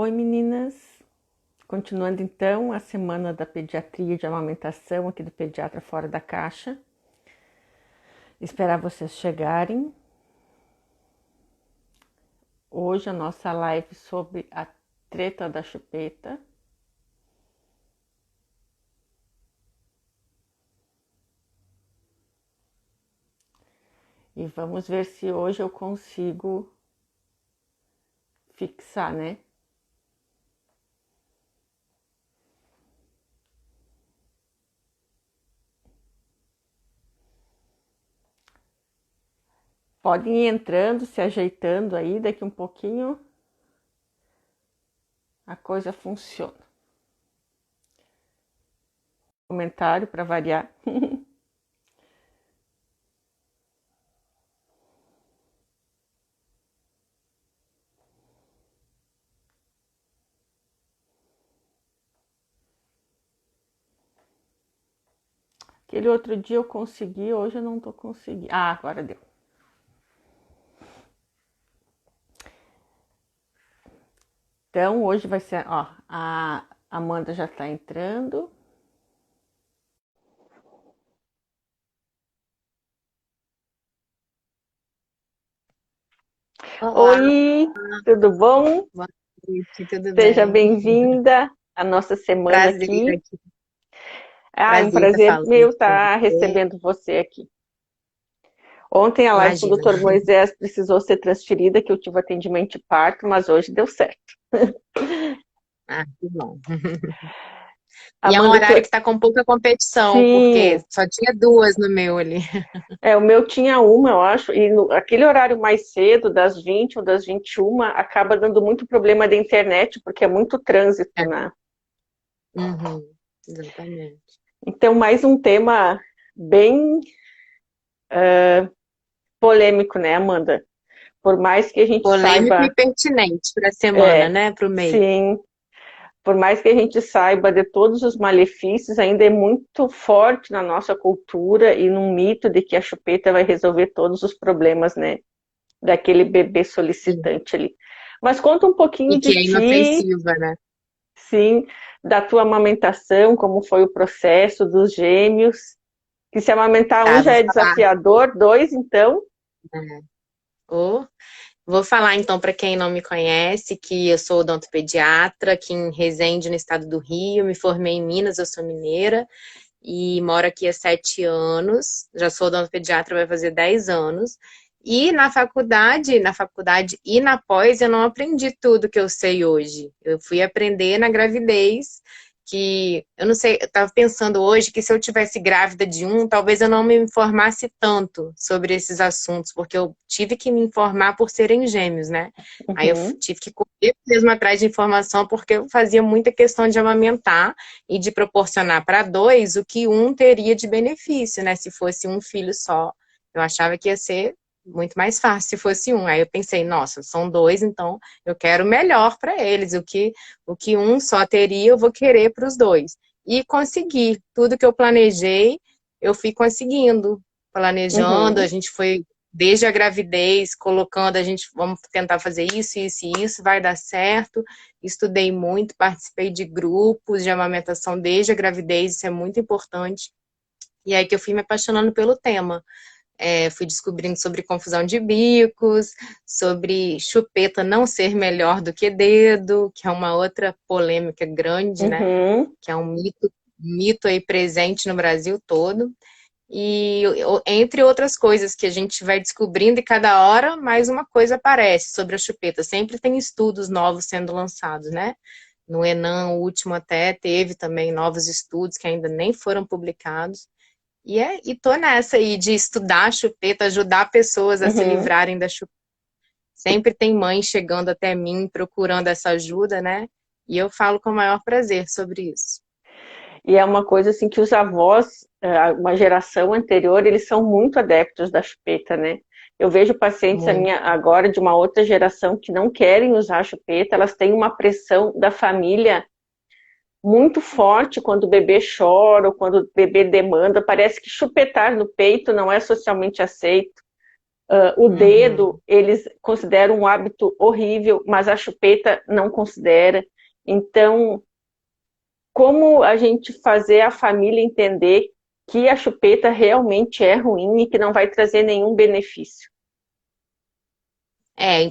Oi meninas, continuando então a semana da pediatria de amamentação aqui do Pediatra Fora da Caixa. Esperar vocês chegarem. Hoje a nossa live sobre a treta da chupeta. E vamos ver se hoje eu consigo fixar, né? Podem ir entrando, se ajeitando aí, daqui um pouquinho a coisa funciona. Comentário para variar. Aquele outro dia eu consegui, hoje eu não tô conseguindo. Ah, agora deu. Então, hoje vai ser, ó, a Amanda já tá entrando. Olá, Oi, tudo bom? boa noite, tudo Seja bem? bem-vinda à nossa semana Prazer aqui. aqui, Ah, é um prazer estar prazer falando meu com estar você. recebendo você aqui. Ontem a live com o Imagina. Dr. Moisés precisou ser transferida, que eu tive atendimento de parto, mas hoje deu certo. Ah, que bom. E é um Amanda, horário que está com pouca competição, porque sim, só tinha duas no meu ali. o meu tinha uma, eu acho, e aquele horário mais cedo, das 20 ou das 21, acaba dando muito problema da internet, porque é muito trânsito, É. né? Uhum, exatamente. Então, mais um tema bem polêmico, né, Amanda? Por mais que a gente Polêmico e saiba, pertinente para a semana, é, né? Para o mês. sim, por mais que a gente saiba de todos os malefícios, ainda é muito forte na nossa cultura e num mito de que a chupeta vai resolver todos os problemas, né, daquele bebê solicitante ali. Mas conta um pouquinho E de que é ti, inofensiva, né? sim, da tua amamentação, como foi o processo dos gêmeos, que se amamentar um Tá, já vou é falar. desafiador, dois, então. Né? Vou falar então para quem não me conhece que eu sou odontopediatra aqui em Resende, no estado do Rio. Me formei em Minas, eu sou mineira e moro aqui há 7 anos. Já sou odontopediatra, vai fazer 10 anos. E na faculdade e na pós, eu não aprendi tudo que eu sei hoje. Eu fui aprender na gravidez, que eu não sei, eu estava pensando hoje que se eu tivesse grávida de um, talvez eu não me informasse tanto sobre esses assuntos, porque eu tive que me informar por serem gêmeos, né? Aí eu Uhum, tive que correr mesmo atrás de informação, porque eu fazia muita questão de amamentar e de proporcionar para dois o que um teria de benefício, né? Se fosse um filho só, eu achava que ia ser muito mais fácil se fosse um. Aí eu pensei, nossa, são dois, então eu quero o melhor para eles. O que um só teria, eu vou querer para os dois. E consegui. Tudo que eu planejei, eu fui conseguindo. Planejando, a uhum. gente foi desde a gravidez, colocando, a gente vamos tentar fazer isso, isso e isso, vai dar certo. Estudei muito, participei de grupos de amamentação desde a gravidez, isso é muito importante. E aí que eu fui me apaixonando pelo tema. Fui descobrindo sobre confusão de bicos, sobre chupeta não ser melhor do que dedo, que é uma outra polêmica grande, né? Uhum, Que é um mito aí presente no Brasil todo. E entre outras coisas que a gente vai descobrindo e cada hora mais uma coisa aparece sobre a chupeta. Sempre tem estudos novos sendo lançados, né? No Enan, o último até, teve também novos estudos que ainda nem foram publicados. E tô nessa aí de estudar a chupeta, ajudar pessoas a se uhum. livrarem da chupeta. Sempre tem mãe chegando até mim procurando essa ajuda, né? E eu falo com o maior prazer sobre isso. E é uma coisa assim que os avós, uma geração anterior, eles são muito adeptos da chupeta, né? Eu vejo pacientes a Muito. minha, agora de uma outra geração que não querem usar a chupeta, elas têm uma pressão da família muito forte quando o bebê chora ou quando o bebê demanda. Parece que chupetar no peito não é socialmente aceito. O Uhum. dedo, eles consideram um hábito horrível, mas a chupeta não considera. Então, como a gente fazer a família entender que a chupeta realmente é ruim e que não vai trazer nenhum benefício?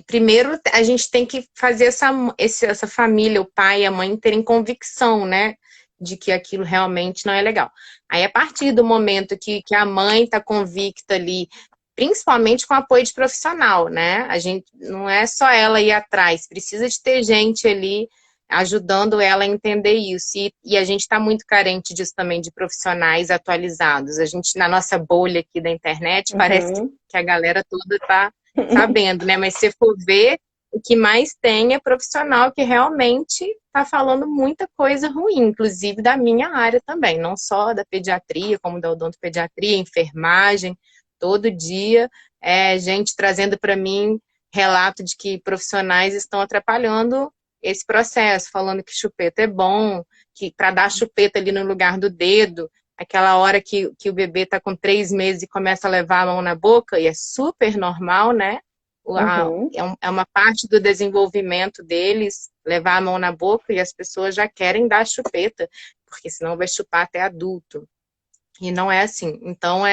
Primeiro a gente tem que fazer essa família, o pai e a mãe, terem convicção, né, de que aquilo realmente não é legal. Aí, a partir do momento que a mãe está convicta ali, principalmente com apoio de profissional, né, a gente não é só ela ir atrás, precisa de ter gente ali ajudando ela a entender isso. E a gente está muito carente disso também, de profissionais atualizados. A gente, na nossa bolha aqui da internet, parece Uhum. que a galera toda está sabendo, né? Mas se for ver, o que mais tem é profissional que realmente está falando muita coisa ruim, inclusive da minha área também, não só da pediatria, como da odontopediatria, enfermagem, todo dia gente trazendo para mim relato de que profissionais estão atrapalhando esse processo, falando que chupeta é bom, que para dar chupeta ali no lugar do dedo, aquela hora que o bebê está com 3 meses e começa a levar a mão na boca, e é super normal, né? Uhum. É uma parte do desenvolvimento deles levar a mão na boca e as pessoas já querem dar chupeta, porque senão vai chupar até adulto. E não é assim. Então,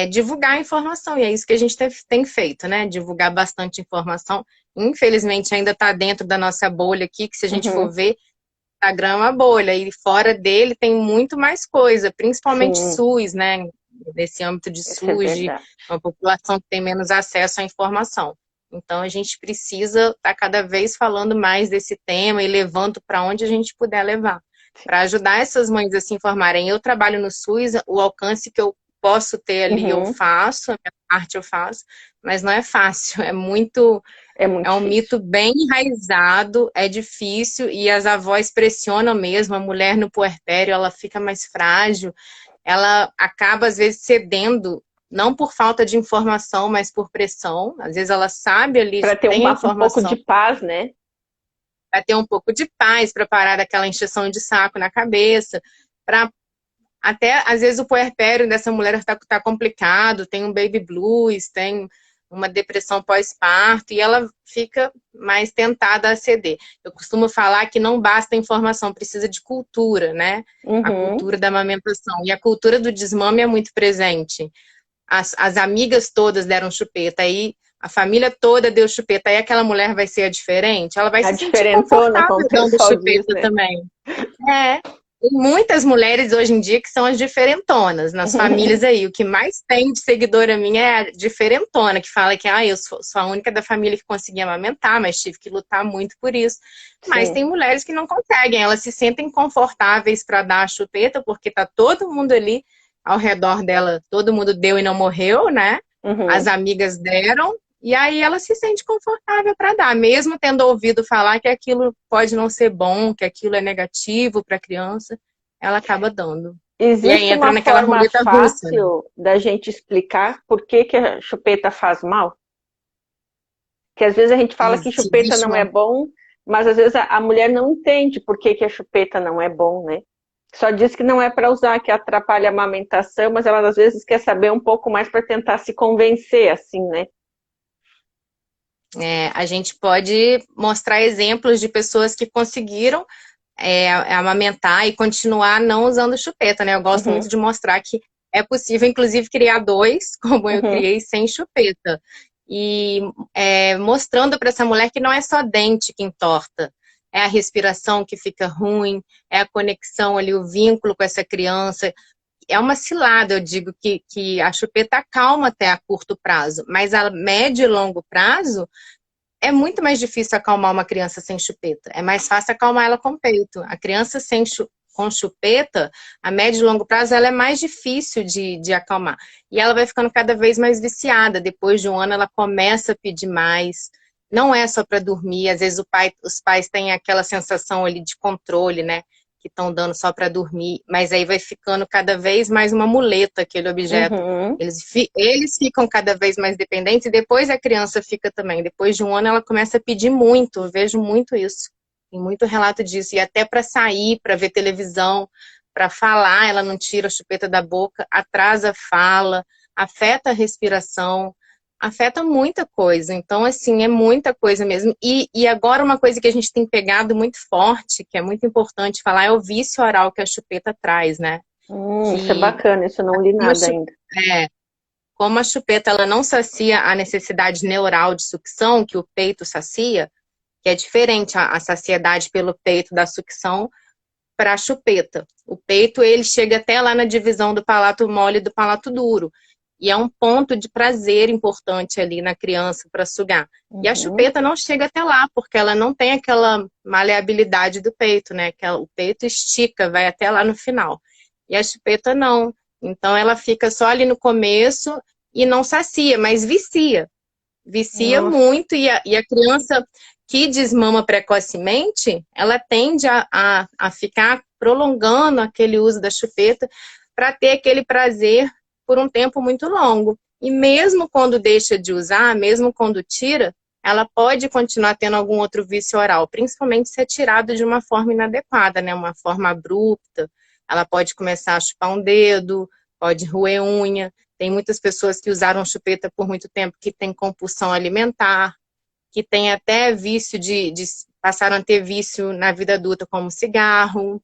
divulgar a informação, e é isso que a gente tem feito, né? Divulgar bastante informação. Infelizmente, ainda está dentro da nossa bolha aqui, que se a gente for Uhum. ver, Instagram é uma bolha, e fora dele tem muito mais coisa, principalmente Sim, SUS, né? Nesse âmbito de isso é SUS, de verdade. uma população que tem menos acesso à informação. Então, a gente precisa estar cada vez falando mais desse tema e levando para onde a gente puder levar, para ajudar essas mães a se informarem. Eu trabalho no SUS, o alcance que eu posso ter ali eu Uhum. faço, a minha parte eu faço, mas não é fácil, É muito é um mito difícil. bem enraizado, é difícil e as avós pressionam mesmo. A mulher no puerpério, ela fica mais frágil, ela acaba às vezes cedendo, não por falta de informação, mas por pressão. Às vezes ela sabe ali, Para ter tem a um pouco informação de paz, né? para ter um pouco de paz, para parar daquela encheção de saco na cabeça, para até às vezes o puerpério dessa mulher está complicado, tem um baby blues, tem uma depressão pós-parto e ela fica mais tentada a ceder. Eu costumo falar que não basta informação, precisa de cultura, né? A Uhum. cultura da amamentação. E a cultura do desmame é muito presente. As amigas todas deram chupeta, aí a família toda deu chupeta, aí aquela mulher vai ser a diferente? Ela vai A se sentir diferentona, como o confortável dando pessoal diz, chupeta né? também. É, tem muitas mulheres hoje em dia que são as diferentonas nas famílias aí. O que mais tem de seguidora minha é a diferentona, que fala que eu sou a única da família que consegui amamentar, mas tive que lutar muito por isso. Mas Sim. tem mulheres que não conseguem, elas se sentem confortáveis para dar a chupeta, porque tá todo mundo ali ao redor dela, todo mundo deu e não morreu, né? As Uhum. amigas deram, e aí ela se sente confortável para dar, mesmo tendo ouvido falar que aquilo pode não ser bom, que aquilo é negativo para a criança, ela acaba dando. E aí Existe entra uma naquela forma roleta russa, né? fácil da gente explicar por que que a chupeta faz mal? Que às vezes a gente fala que chupeta Existe não é uma. bom, mas às vezes a mulher não entende por que que a chupeta não é bom, né? Só diz que não é para usar, que atrapalha a amamentação, mas ela às vezes quer saber um pouco mais para tentar se convencer, assim, né? A gente pode mostrar exemplos de pessoas que conseguiram amamentar e continuar não usando chupeta, né? Eu gosto muito Uhum, de mostrar que é possível, inclusive, criar dois, como eu uhum, criei, sem chupeta. E mostrando para essa mulher que não é só dente que entorta, é a respiração que fica ruim, é a conexão ali, o vínculo com essa criança. É uma cilada, eu digo que a chupeta acalma até a curto prazo, mas a médio e longo prazo é muito mais difícil acalmar uma criança sem chupeta. É mais fácil acalmar ela com peito. A criança com chupeta, a médio e longo prazo, ela é mais difícil de acalmar. E ela vai ficando cada vez mais viciada. Depois de um ano, ela começa a pedir mais. Não é só para dormir. Às vezes os pais têm aquela sensação ali de controle, né? Que estão dando só para dormir. Mas aí vai ficando cada vez mais uma muleta aquele objeto. uhum. Eles ficam cada vez mais dependentes e depois a criança fica também. Depois de um ano ela começa a pedir muito, eu vejo muito isso. Tem muito relato disso. E até para sair, para ver televisão, para falar, ela não tira a chupeta da boca, atrasa a fala, afeta a respiração. afeta muita coisa. Então, assim, é muita coisa mesmo. E agora uma coisa que a gente tem pegado muito forte, que é muito importante falar, é o vício oral que a chupeta traz, né? Isso é Que bacana, isso eu não li como a, nada ainda. é, como a chupeta ela não sacia a necessidade neural de sucção que o peito sacia, que é diferente a saciedade pelo peito da sucção para a chupeta. O peito, ele chega até lá na divisão do palato mole e do palato duro. E é um ponto de prazer importante ali na criança para sugar. E a Uhum. chupeta não chega até lá, porque ela não tem aquela maleabilidade do peito, né? Que o peito estica, vai até lá no final. E a chupeta não. Então ela fica só ali no começo e não sacia, mas vicia. Vicia Nossa. muito e a criança que desmama precocemente, ela tende a ficar prolongando aquele uso da chupeta para ter aquele prazer por um tempo muito longo. E mesmo quando deixa de usar, mesmo quando tira, ela pode continuar tendo algum outro vício oral, principalmente se é tirado de uma forma inadequada, né? Uma forma abrupta. Ela pode começar a chupar um dedo, pode roer unha. Tem muitas pessoas que usaram chupeta por muito tempo que tem compulsão alimentar, que tem até vício passaram a ter vício na vida adulta, como cigarro,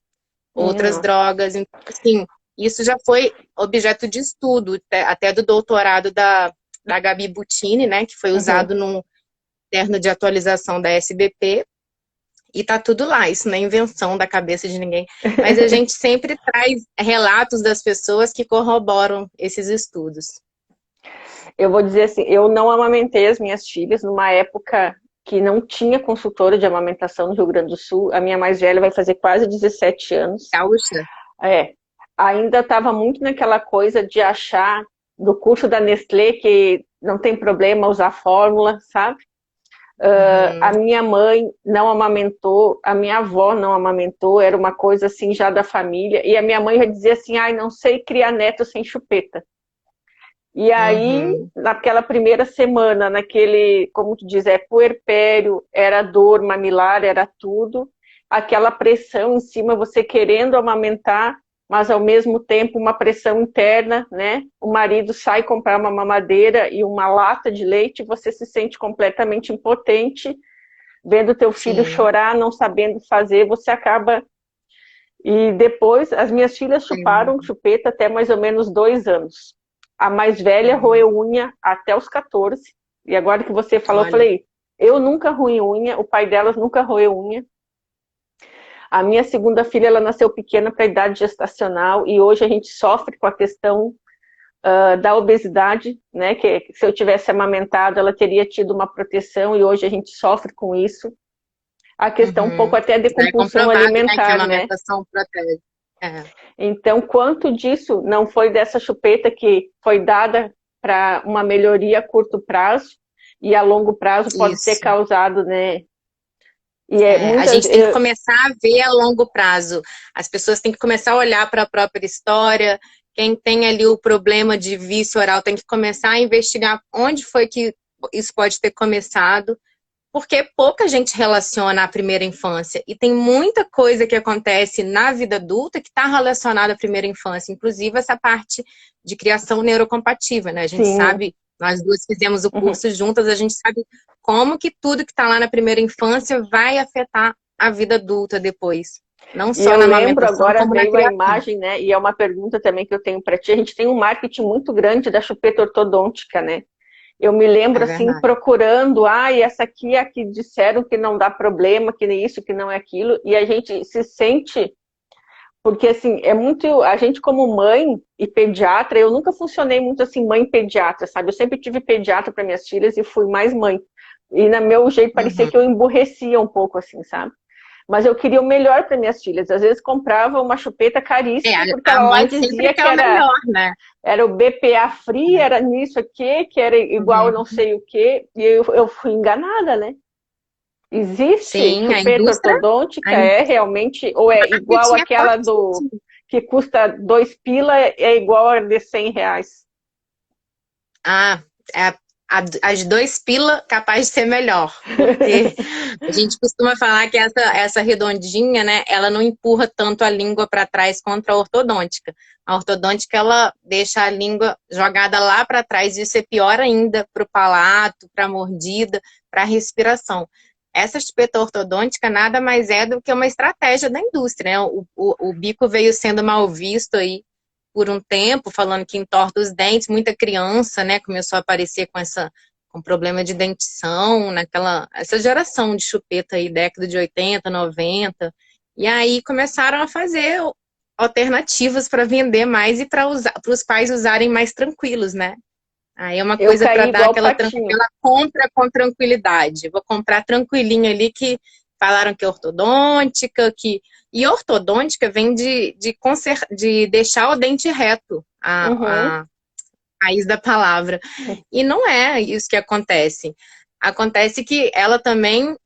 outras Nossa. drogas. Então, assim, isso já foi objeto de estudo, até do doutorado da Gabi Butini, né, que foi Uhum. usado num terno de atualização da SBP, e tá tudo lá, isso não é invenção da cabeça de ninguém. Mas a gente sempre traz relatos das pessoas que corroboram esses estudos. Eu vou dizer assim, eu não amamentei as minhas filhas numa época que não tinha consultora de amamentação no Rio Grande do Sul. A minha mais velha vai fazer quase 17 anos. Gaúcha? É, ainda estava muito naquela coisa de achar do curso da Nestlé que não tem problema usar fórmula, sabe? A Uhum. minha mãe não amamentou, a minha avó não amamentou, era uma coisa assim já da família. E a minha mãe já dizia assim, ai, não sei criar neto sem chupeta. E aí, Uhum. naquela primeira semana, naquele, como tu diz, é puerpério, era dor mamilar, era tudo, aquela pressão em cima, você querendo amamentar, mas ao mesmo tempo uma pressão interna, né? O marido sai comprar uma mamadeira e uma lata de leite, você se sente completamente impotente, vendo teu filho Sim. chorar, não sabendo fazer, você acaba. E depois, as minhas filhas chuparam Sim. chupeta até mais ou menos 2 anos. A mais velha Uhum. roeu unha até os 14. E agora que você falou, eu Olha. falei, eu nunca roí unha, o pai delas nunca roeu unha. A minha segunda filha, ela nasceu pequena para a idade gestacional e hoje a gente sofre com a questão da obesidade, né? Que se eu tivesse amamentado, ela teria tido uma proteção e hoje a gente sofre com isso. A questão um pouco Uhum. até de Já é compulsão comprovado, né, que a alimentar, né? amamentação protege. É. Então, quanto disso não foi dessa chupeta que foi dada para uma melhoria a curto prazo e a longo prazo pode ter Isso. causado, né? E é É, a muitas. gente tem que começar a ver a longo prazo. As pessoas têm que começar a olhar para a própria história. Quem tem ali o problema de vício oral tem que começar a investigar onde foi que isso pode ter começado, porque pouca gente relaciona a primeira infância. E tem muita coisa que acontece na vida adulta que está relacionada à primeira infância, inclusive essa parte de criação neurocompatível, né? A gente Sim. sabe, nós duas fizemos o Uhum. curso juntas, a gente sabe como que tudo que está lá na primeira infância vai afetar a vida adulta depois. Não E só eu na lembro, amamentação, agora como na veio a criação. imagem, né? E é uma pergunta também que eu tenho para ti. A gente tem um marketing muito grande da chupeta ortodôntica, né? Eu me lembro É assim, verdade. procurando, essa aqui é a que disseram que não dá problema, que nem isso, que não é aquilo, e a gente se sente, porque assim, é muito, a gente como mãe e pediatra, eu nunca funcionei muito assim, mãe pediatra, sabe? Eu sempre tive pediatra para minhas filhas e fui mais mãe. E no meu jeito parecia que eu Uhum. emburrecia um pouco assim, sabe? Mas eu queria o melhor para minhas filhas. Às vezes comprava uma chupeta É, caríssima, porque a ela lá mãe sempre dizia que quer o melhor, né? era o BPA Free, era nisso aqui, que era igual não Uhum. sei o quê, e eu fui enganada, né? Existe Sim, chupeta a ortodôntica, é indústria realmente, ou é igual marketing é aquela do fortíssimo. que custa 2 pila, é igual a de R$ 100? Ah, é, as 2 pila capaz de ser melhor, porque a gente costuma falar que essa redondinha, né, ela não empurra tanto a língua para trás contra a ortodôntica. A ortodôntica, ela deixa a língua jogada lá para trás, e isso é pior ainda para o palato, para a mordida, para a respiração. Essa chupeta ortodôntica nada mais é do que uma estratégia da indústria, né? O bico veio sendo mal visto aí por um tempo, falando que entorta os dentes. Muita criança, né, começou a aparecer com problema de dentição, essa geração de chupeta aí, década de 80, 90, e aí começaram a fazer alternativas para vender mais e para os pais usarem mais tranquilos, né? Aí é uma Eu coisa para caí dar igual aquela patinho. compra com tranquilidade. Vou comprar tranquilinho ali, que falaram que é ortodôntica, e ortodôntica vem de deixar o dente reto, Uhum. a raiz da palavra. E não é isso que acontece. Acontece que ela também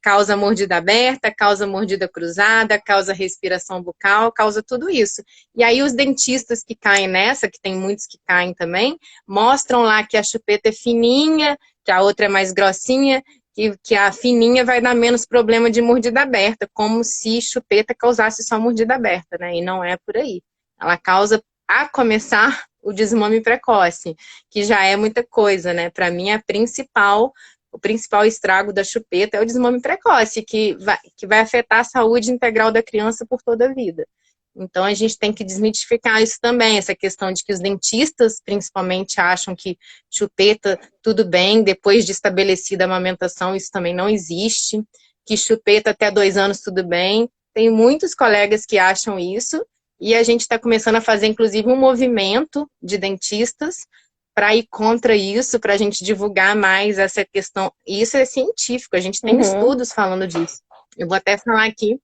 causa mordida aberta, causa mordida cruzada, causa respiração bucal, causa tudo isso. E aí os dentistas que caem nessa, que tem muitos que caem também, mostram lá que a chupeta é fininha, que a outra é mais grossinha, que a fininha vai dar menos problema de mordida aberta, como se chupeta causasse só mordida aberta, né? E não é por aí. Ela causa, a começar, o desmame precoce, que já é muita coisa, né? Para mim, o principal estrago da chupeta é o desmame precoce, que vai afetar a saúde integral da criança por toda a vida. Então, a gente tem que desmitificar isso também, essa questão de que os dentistas, principalmente, acham que chupeta, tudo bem, depois de estabelecida a amamentação, isso também não existe, que chupeta até 2 anos, tudo bem. Tem muitos colegas que acham isso, e a gente está começando a fazer, inclusive, um movimento de dentistas para ir contra isso, para a gente divulgar mais essa questão. E isso é científico, a gente tem Uhum. estudos falando disso. Eu vou até falar aqui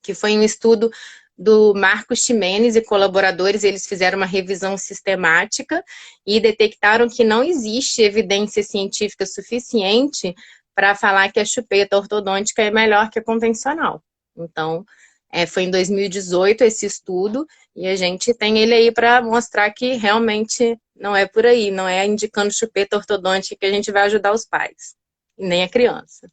que foi um estudo do Marcos Ximenes e colaboradores. Eles fizeram uma revisão sistemática e detectaram que não existe evidência científica suficiente para falar que a chupeta ortodôntica é melhor que a convencional. Então, foi em 2018 esse estudo, e a gente tem ele aí para mostrar que realmente não é por aí, não é indicando chupeta ortodôntica que a gente vai ajudar os pais, e nem a criança.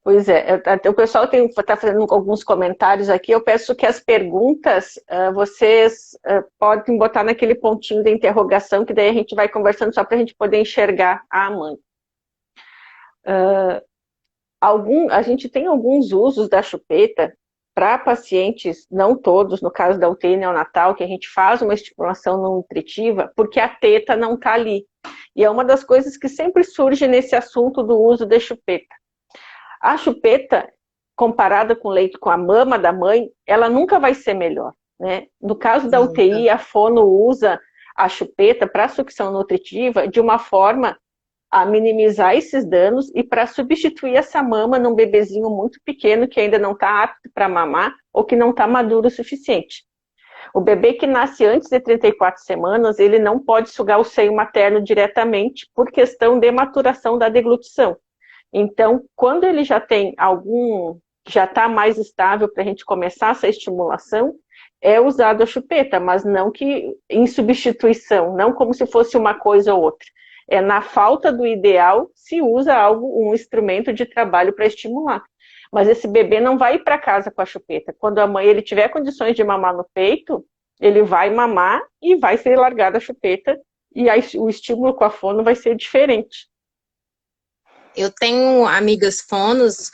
Pois é, o pessoal está fazendo alguns comentários aqui. Eu peço que as perguntas vocês podem botar naquele pontinho de interrogação, que daí a gente vai conversando só para a gente poder enxergar a mãe. A gente tem alguns usos da chupeta para pacientes, não todos, no caso da UTI neonatal, que a gente faz uma estimulação não nutritiva, porque a teta não está ali. E é uma das coisas que sempre surge nesse assunto do uso da chupeta. A chupeta, comparada com o leite, com a mama da mãe, ela nunca vai ser melhor, né? No caso da UTI, a fono usa a chupeta para sucção nutritiva de uma forma a minimizar esses danos e para substituir essa mama num bebezinho muito pequeno que ainda não está apto para mamar ou que não está maduro o suficiente. O bebê que nasce antes de 34 semanas, ele não pode sugar o seio materno diretamente por questão de maturação da deglutição. Então, quando ele já tem já está mais estável para a gente começar essa estimulação, é usado a chupeta, mas não que em substituição, não como se fosse uma coisa ou outra. Na falta do ideal, se usa um instrumento de trabalho para estimular. Mas esse bebê não vai ir para casa com a chupeta. Quando a mãe ele tiver condições de mamar no peito, ele vai mamar e vai ser largado a chupeta, e aí o estímulo com a fono vai ser diferente. Eu tenho amigas fonos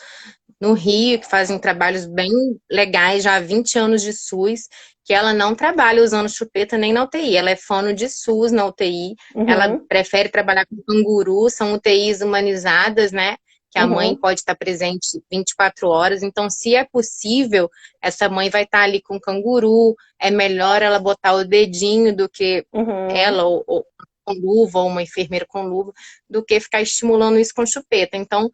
no Rio que fazem trabalhos bem legais já há 20 anos de SUS, que ela não trabalha usando chupeta nem na UTI. Ela é fono de SUS na UTI, ela prefere trabalhar com canguru, são UTIs humanizadas, né? Que a mãe pode estar presente 24 horas. Então, se é possível, essa mãe vai estar ali com canguru, é melhor ela botar o dedinho do que ela ou com luva, ou uma enfermeira com luva, do que ficar estimulando isso com chupeta. Então,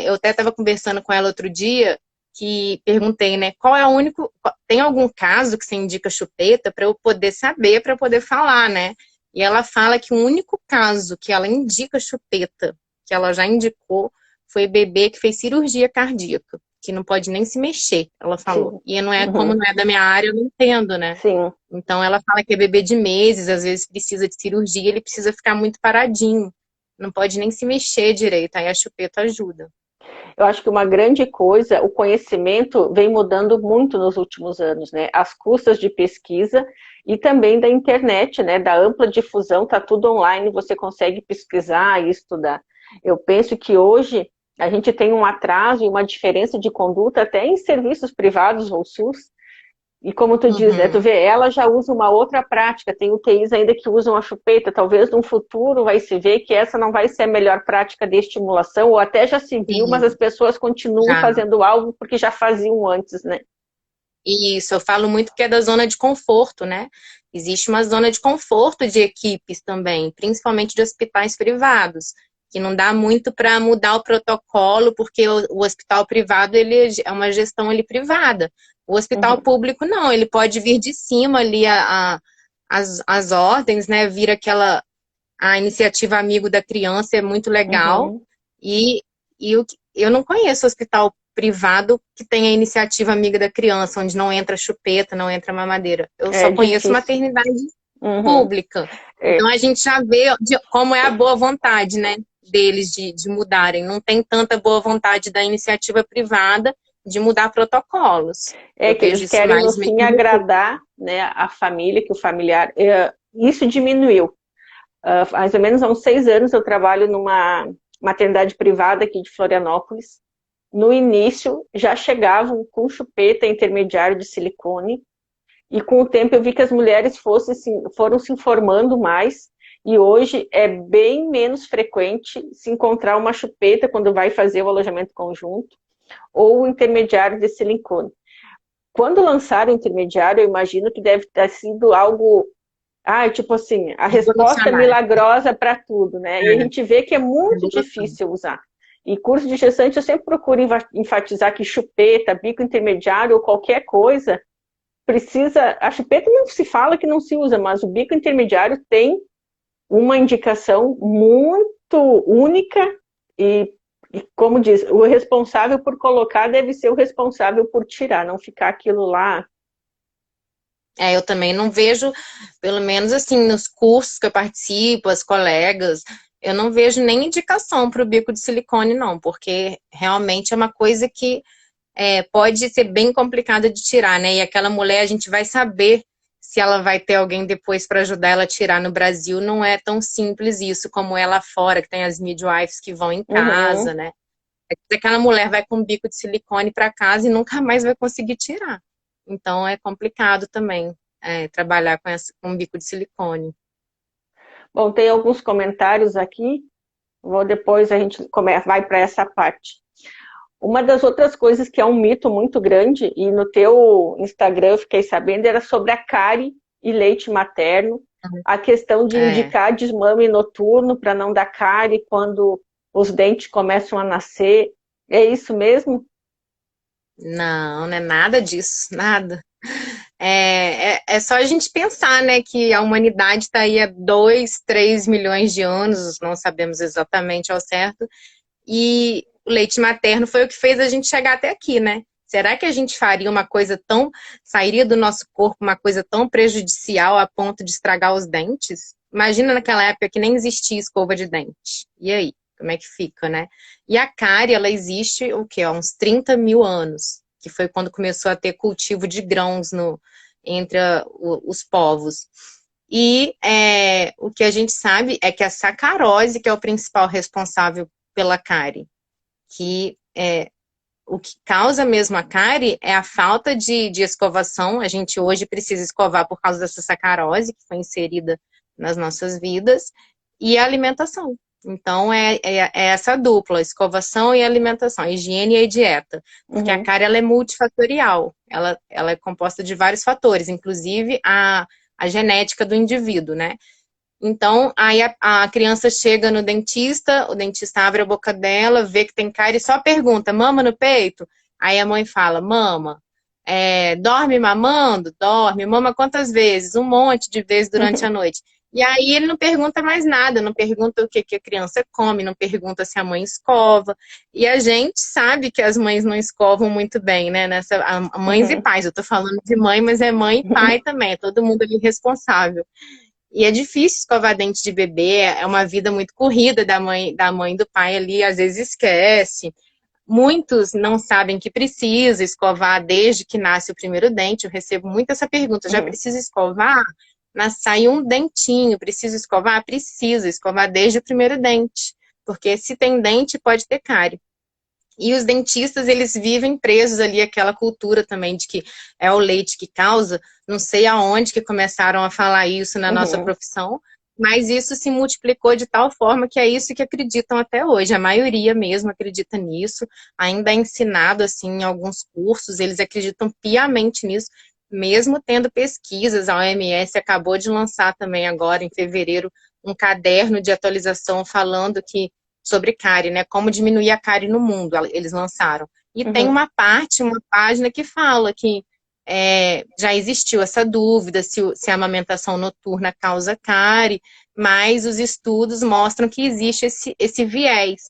eu até estava conversando com ela outro dia, que perguntei, né, qual é o único... Tem algum caso que você indica chupeta para eu poder saber, para eu poder falar, né? E ela fala que o único caso que ela indica chupeta, que ela já indicou, foi bebê que fez cirurgia cardíaca, que não pode nem se mexer, ela falou. Sim. E não é, como Uhum. não é da minha área, eu não entendo, né? Sim. Então ela fala que é bebê de meses, às vezes precisa de cirurgia, ele precisa ficar muito paradinho, não pode nem se mexer direito, aí a chupeta ajuda. Eu acho que uma grande coisa, o conhecimento vem mudando muito nos últimos anos, né? As custas de pesquisa e também da internet, né? Da ampla difusão, tá tudo online, você consegue pesquisar e estudar. Eu penso que hoje a gente tem um atraso e uma diferença de conduta até em serviços privados ou SUS. E como tu diz, né, tu Uhum. vê, ela já usa uma outra prática, tem UTIs ainda que usam a chupeta, talvez no futuro vai se ver que essa não vai ser a melhor prática de estimulação, ou até já se viu, mas as Sim, pessoas continuam já. fazendo algo porque já faziam antes, né? Isso, eu falo muito que é da zona de conforto, né? Existe uma zona de conforto de equipes também, principalmente de hospitais privados, que não dá muito para mudar o protocolo, porque o hospital privado ele é uma gestão ali privada. O hospital Uhum, público não, ele pode vir de cima ali as ordens, né? Vir a iniciativa Amigo da Criança é muito legal. uhum. E, eu não conheço hospital privado que tenha iniciativa Amiga da Criança, onde não entra chupeta, não entra mamadeira. Eu só É conheço difícil. maternidade Uhum. pública. Então É, a gente já vê como é a boa vontade, né, deles de mudarem. Não tem tanta boa vontade da iniciativa privada de mudar protocolos. é Eu que vejo eles isso querem, no mais fim, no público. agradar, né, a família, que o familiar... isso diminuiu. Mais ou menos há uns 6 anos eu trabalho numa maternidade privada aqui de Florianópolis. No início, já chegavam com chupeta intermediário de silicone, e com o tempo eu vi que as mulheres foram se informando mais, e hoje é bem menos frequente se encontrar uma chupeta quando vai fazer o alojamento conjunto, ou o intermediário de silicone. Quando lançaram o intermediário, eu imagino que deve ter sido algo, tipo assim, a resposta Revolucionário. milagrosa para tudo, né? E a gente vê que é muito Revolução. difícil usar. E curso de gestante eu sempre procuro enfatizar que chupeta, bico intermediário ou qualquer coisa precisa. A chupeta não se fala que não se usa, mas o bico intermediário tem uma indicação muito única e como diz, o responsável por colocar deve ser o responsável por tirar, não ficar aquilo lá. Eu também não vejo, pelo menos assim, nos cursos que eu participo, as colegas, eu não vejo nem indicação para o bico de silicone, não, porque realmente é uma coisa que pode ser bem complicada de tirar, né? E aquela mulher, a gente vai saber se ela vai ter alguém depois para ajudar ela a tirar no Brasil. Não é tão simples isso como é lá fora, que tem as midwives que vão em casa, Uhum. né? Aquela mulher vai com um bico de silicone para casa e nunca mais vai conseguir tirar. Então é complicado também trabalhar com um bico de silicone. Bom, tem alguns comentários aqui, depois a gente vai para essa parte. Uma das outras coisas que é um mito muito grande, e no teu Instagram eu fiquei sabendo, era sobre a cárie e leite materno, a questão de É. indicar desmame noturno para não dar cárie quando os dentes começam a nascer. É isso mesmo? Não, não é nada disso, nada. É só a gente pensar, né, que a humanidade está aí há 2, 3 milhões de anos, não sabemos exatamente ao certo, e o leite materno foi o que fez a gente chegar até aqui, né? Será que a gente faria uma coisa sairia do nosso corpo uma coisa tão prejudicial a ponto de estragar os dentes? Imagina naquela época que nem existia escova de dente. E aí? Como é que fica, né? E a cárie, ela existe, o quê? Há uns 30 mil anos, que foi quando começou a ter cultivo de grãos entre os povos. E o que a gente sabe é que a sacarose, que é o principal responsável pela cárie, que o que causa mesmo a cárie é a falta de escovação. A gente hoje precisa escovar por causa dessa sacarose que foi inserida nas nossas vidas, e a alimentação. Então, é essa dupla, escovação e alimentação, higiene e dieta. Porque a Uhum. cárie, ela é multifatorial, ela é composta de vários fatores, inclusive a genética do indivíduo, né? Então, aí a criança chega no dentista, o dentista abre a boca dela, vê que tem cárie e só pergunta, mama no peito? Aí a mãe fala, mama. Dorme mamando? Dorme. Mama quantas vezes? Um monte de vezes durante a noite. E aí ele não pergunta mais nada, não pergunta o que que a criança come, não pergunta se a mãe escova. E a gente sabe que as mães não escovam muito bem, né? Mães e Uhum. pais, eu tô falando de mãe, mas é mãe e pai também, é todo mundo ali responsável. E é difícil escovar dente de bebê, é uma vida muito corrida da mãe e do pai ali, às vezes esquece. Muitos não sabem que precisa escovar desde que nasce o primeiro dente. Eu recebo muito essa pergunta: já Uhum. precisa escovar? Sai um dentinho, precisa escovar? Precisa escovar desde o primeiro dente, porque se tem dente, pode ter cárie. E os dentistas, eles vivem presos ali àquela cultura também de que é o leite que causa. Não sei aonde que começaram a falar isso na nossa Uhum. profissão, mas isso se multiplicou de tal forma que é isso que acreditam até hoje. A maioria mesmo acredita nisso, ainda é ensinado assim em alguns cursos, eles acreditam piamente nisso, mesmo tendo pesquisas. A OMS acabou de lançar também agora, em fevereiro, um caderno de atualização falando que sobre cárie, né? Como diminuir a cárie no mundo, eles lançaram. E tem Uhum. uma página que fala que já existiu essa dúvida se a amamentação noturna causa cárie, mas os estudos mostram que existe esse viés,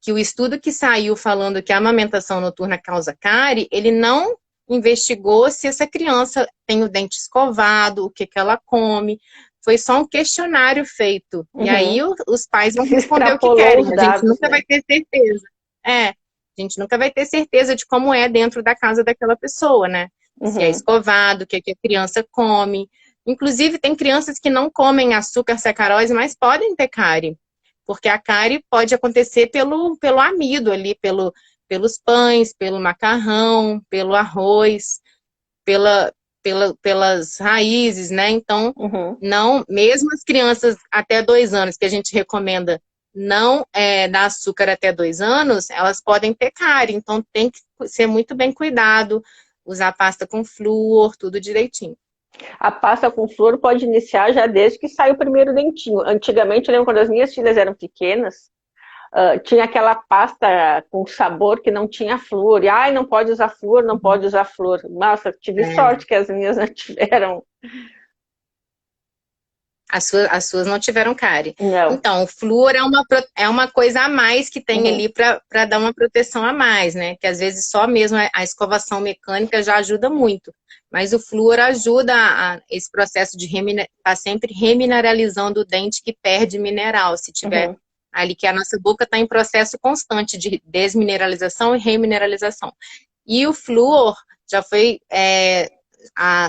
que o estudo que saiu falando que a amamentação noturna causa cárie, ele não investigou se essa criança tem o dente escovado, o que que ela come. Foi só um questionário feito. E aí Uhum. os pais vão Se responder o que extrapolou querem. os A gente dados, nunca né? vai ter certeza. A gente nunca vai ter certeza de como é dentro da casa daquela pessoa, né? Se é Uhum. escovado, o que que a criança come. Inclusive, tem crianças que não comem açúcar, sacarose, mas podem ter cárie. Porque a cárie pode acontecer pelo amido ali, pelos pães, pelo macarrão, pelo arroz, pela, pelas raízes, né? Então, Uhum. não, mesmo as crianças até 2 anos, que a gente recomenda não dar açúcar até 2 anos, elas podem ter cárie. Então, tem que ser muito bem cuidado, usar pasta com flúor, tudo direitinho. A pasta com flúor pode iniciar já desde que sai o primeiro dentinho. Antigamente, eu lembro quando as minhas filhas eram pequenas, tinha aquela pasta com sabor que não tinha flúor. E, ai, não pode usar flúor, não pode usar flúor. Nossa, tive É. sorte que as minhas não tiveram. As suas não tiveram cárie. Não. Então, o flúor é uma coisa a mais que tem Uhum. ali para dar uma proteção a mais, né? Que às vezes só mesmo a escovação mecânica já ajuda muito. Mas o flúor ajuda esse processo de tá sempre remineralizando o dente que perde mineral. Se tiver Uhum. ali, que a nossa boca está em processo constante de desmineralização e remineralização. E o flúor já foi a